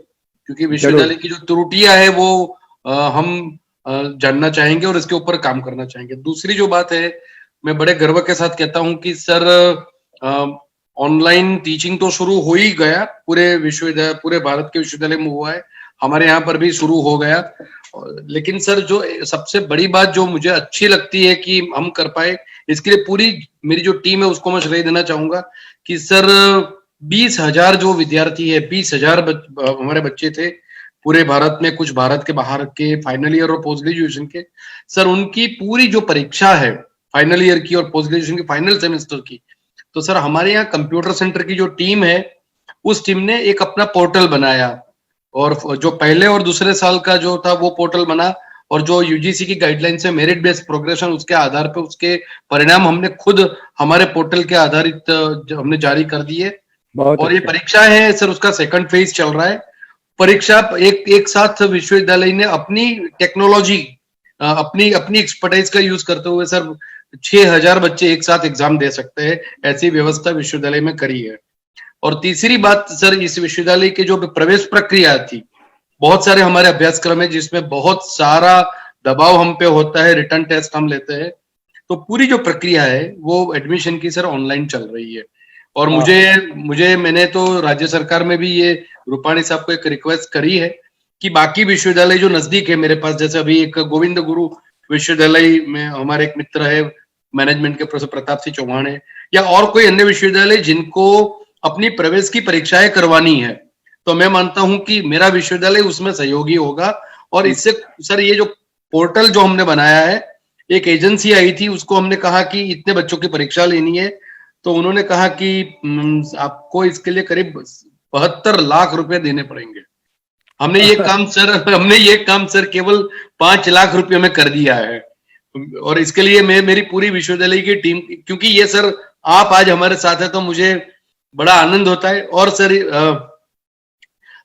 क्योंकि विश्वविद्यालय की जो त्रुटियां है वो हम जानना चाहेंगे और इसके ऊपर काम करना चाहेंगे। दूसरी जो बात है, मैं बड़े गर्व के साथ कहता हूं कि सर ऑनलाइन टीचिंग तो शुरू हो ही गया, पूरे विश्वविद्यालय, पूरे भारत के विश्वविद्यालय में हुआ है, हमारे यहाँ पर भी शुरू हो गया। लेकिन सर जो सबसे बड़ी बात जो मुझे अच्छी लगती है कि हम कर पाए, इसके लिए पूरी मेरी जो टीम है उसको मैं श्रेय देना चाहूंगा कि सर 20,000 जो विद्यार्थी है, 20,000 हमारे बच्चे थे पूरे भारत में, कुछ भारत के बाहर के फाइनल ईयर और पोस्ट ग्रेजुएशन के, सर उनकी पूरी जो परीक्षा है फाइनल ईयर की और पोस्ट ग्रेजुएशन की फाइनल सेमेस्टर की, तो सर हमारे यहाँ कंप्यूटर सेंटर की जो टीम है उस टीम ने एक अपना पोर्टल बनाया, और जो पहले और दूसरे साल का जो था वो पोर्टल बना, और जो यूजीसी की गाइडलाइन से मेरिट बेस्ड प्रोग्रेशन, उसके आधार पर उसके परिणाम हमने खुद हमारे पोर्टल के आधारित हमने जारी कर दिए। और ये परीक्षा है सर, उसका सेकंड फेज चल रहा है। परीक्षा एक साथ विश्वविद्यालय ने अपनी टेक्नोलॉजी, अपनी एक्सपर्टाइज का यूज करते हुए सर 6,000 बच्चे एक साथ एग्जाम दे सकते हैं, ऐसी व्यवस्था विश्वविद्यालय में करी है। और तीसरी बात सर, इस विश्वविद्यालय की जो प्रवेश प्रक्रिया थी, बहुत सारे हमारे अभ्यासक्रम है जिसमें बहुत सारा दबाव हम पे होता है, रिटर्न टेस्ट हम लेते हैं, तो पूरी जो प्रक्रिया है वो एडमिशन की सर ऑनलाइन चल रही है। और मैंने तो राज्य सरकार में भी ये रूपाणी साहब को एक रिक्वेस्ट करी है कि बाकी विश्वविद्यालय जो नजदीक है मेरे पास, जैसे अभी एक गोविंद गुरु विश्वविद्यालय में हमारे एक मित्र है मैनेजमेंट के प्रोफेसर प्रताप सिंह चौहान है, या और कोई अन्य विश्वविद्यालय जिनको अपनी प्रवेश की परीक्षाएं करवानी है, तो मैं मानता हूं कि मेरा विश्वविद्यालय उसमें सहयोगी होगा। और इससे सर ये जो पोर्टल जो हमने बनाया है, एक एजेंसी आई थी, उसको हमने कहा कि इतने बच्चों की परीक्षा लेनी है, तो उन्होंने कहा कि आपको इसके लिए करीब 72 लाख रुपए देने पड़ेंगे। हमने ये काम सर केवल 5 लाख रुपए में कर दिया है। और इसके लिए मेरी पूरी विश्वविद्यालय की टीम, क्योंकि ये सर आप आज हमारे साथ है तो मुझे बड़ा आनंद होता है। और सर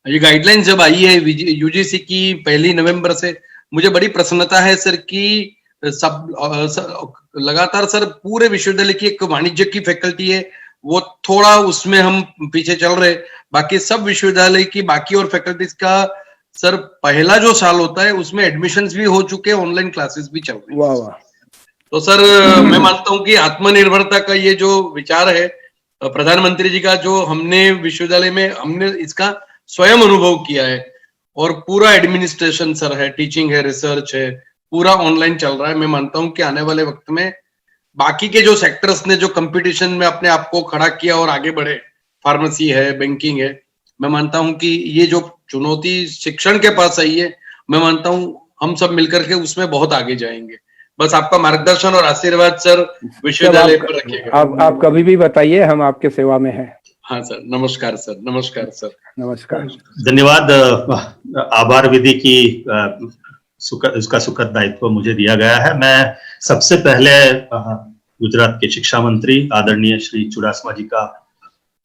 ये गाइडलाइंस जब आई है यूजीसी की 1 नवंबर से, मुझे बड़ी प्रसन्नता है सर कि लगातार सर पूरे विश्वविद्यालय की एक वाणिज्य की फैकल्टी है, वो थोड़ा उसमें हम पीछे चल रहे, बाकी सब विश्वविद्यालय की बाकी और फैकल्टीज का सर पहला जो साल होता है उसमें एडमिशंस भी हो चुके हैं, ऑनलाइन क्लासेस भी चल रही है। तो सर मैं मानता हूं कि आत्मनिर्भरता का ये जो विचार है प्रधानमंत्री जी का, जो हमने विश्वविद्यालय में हमने इसका स्वयं अनुभव किया है, और पूरा एडमिनिस्ट्रेशन सर है, टीचिंग है, रिसर्च है, पूरा ऑनलाइन चल रहा है। मैं मानता हूं कि आने वाले वक्त में बाकी के जो सेक्टर्स ने जो कंपटीशन में अपने आप को खड़ा किया और आगे बढ़े, फार्मेसी है, बैंकिंग है, मैं मानता हूं कि ये जो चुनौती शिक्षण के पास आई है, मैं मानता हूं हम सब मिलकर के उसमें बहुत आगे जाएंगे। बस आपका मार्गदर्शन और आशीर्वाद सर विश्वविद्यालय पर रखिएगा। आप कभी भी बताइए, हम आपके सेवा में हैं। हाँ सर, नमस्कार सर। नमस्कार सर। नमस्कार। धन्यवाद। आभार विधि की उसका सुखद दायित्व मुझे दिया गया है। मैं सबसे पहले गुजरात के शिक्षा मंत्री आदरणीय श्री चुडासमा जी का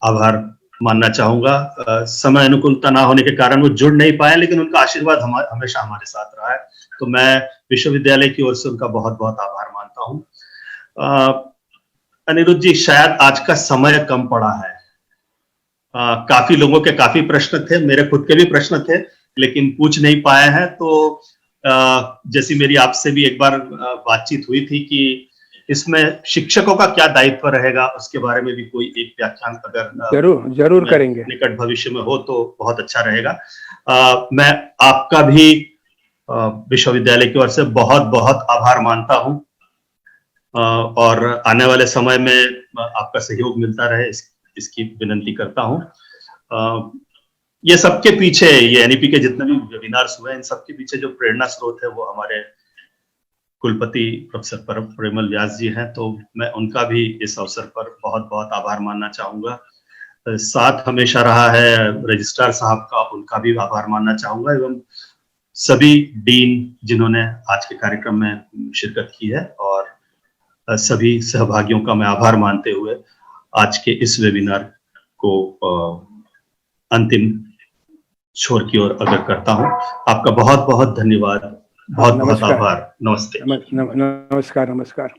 आभार मानना चाहूंगा। समय अनुकूलता ना होने के कारण वो जुड़ नहीं पाए, लेकिन उनका आशीर्वाद हमेशा हमारे साथ रहा है, तो मैं विश्वविद्यालय की ओर से उनका बहुत बहुत आभार मानता हूँ। अनिरुद्ध जी, शायद आज का समय कम पड़ा है। काफी लोगों के काफी प्रश्न थे, मेरे खुद के भी प्रश्न थे, लेकिन पूछ नहीं पाए हैं। तो जैसी मेरी आपसे भी एक बार बातचीत हुई थी कि इसमें शिक्षकों का क्या दायित्व रहेगा, उसके बारे में भी कोई एक व्याख्यान अगर जरूर करेंगे निकट भविष्य में हो तो बहुत अच्छा रहेगा। मैं आपका भी विश्वविद्यालय की ओर से बहुत बहुत आभार मानता हूं, और आने वाले समय में आपका सहयोग मिलता रहे इसकी विनंती करता हूं। ये सबके पीछे, ये एनईपी के जितने भी वेबिनार्स हुए, इन सबके पीछे जो प्रेरणा स्रोत है वो हमारे कुलपति प्रोफेसर परिमल व्यास जी हैं, तो मैं उनका भी इस अवसर पर बहुत बहुत आभार मानना चाहूंगा। साथ हमेशा रहा है रजिस्ट्रार साहब का, उनका भी आभार मानना चाहूंगा, एवं सभी डीन जिन्होंने आज के कार्यक्रम में शिरकत की है, और सभी सहभागियों का मैं आभार मानते हुए आज के इस वेबिनार को अंतिम छोर की ओर अगर करता हूं। आपका बहुत बहुत धन्यवाद, बहुत बहुत आभार। नमस्ते। नमस्कार। नमस्कार।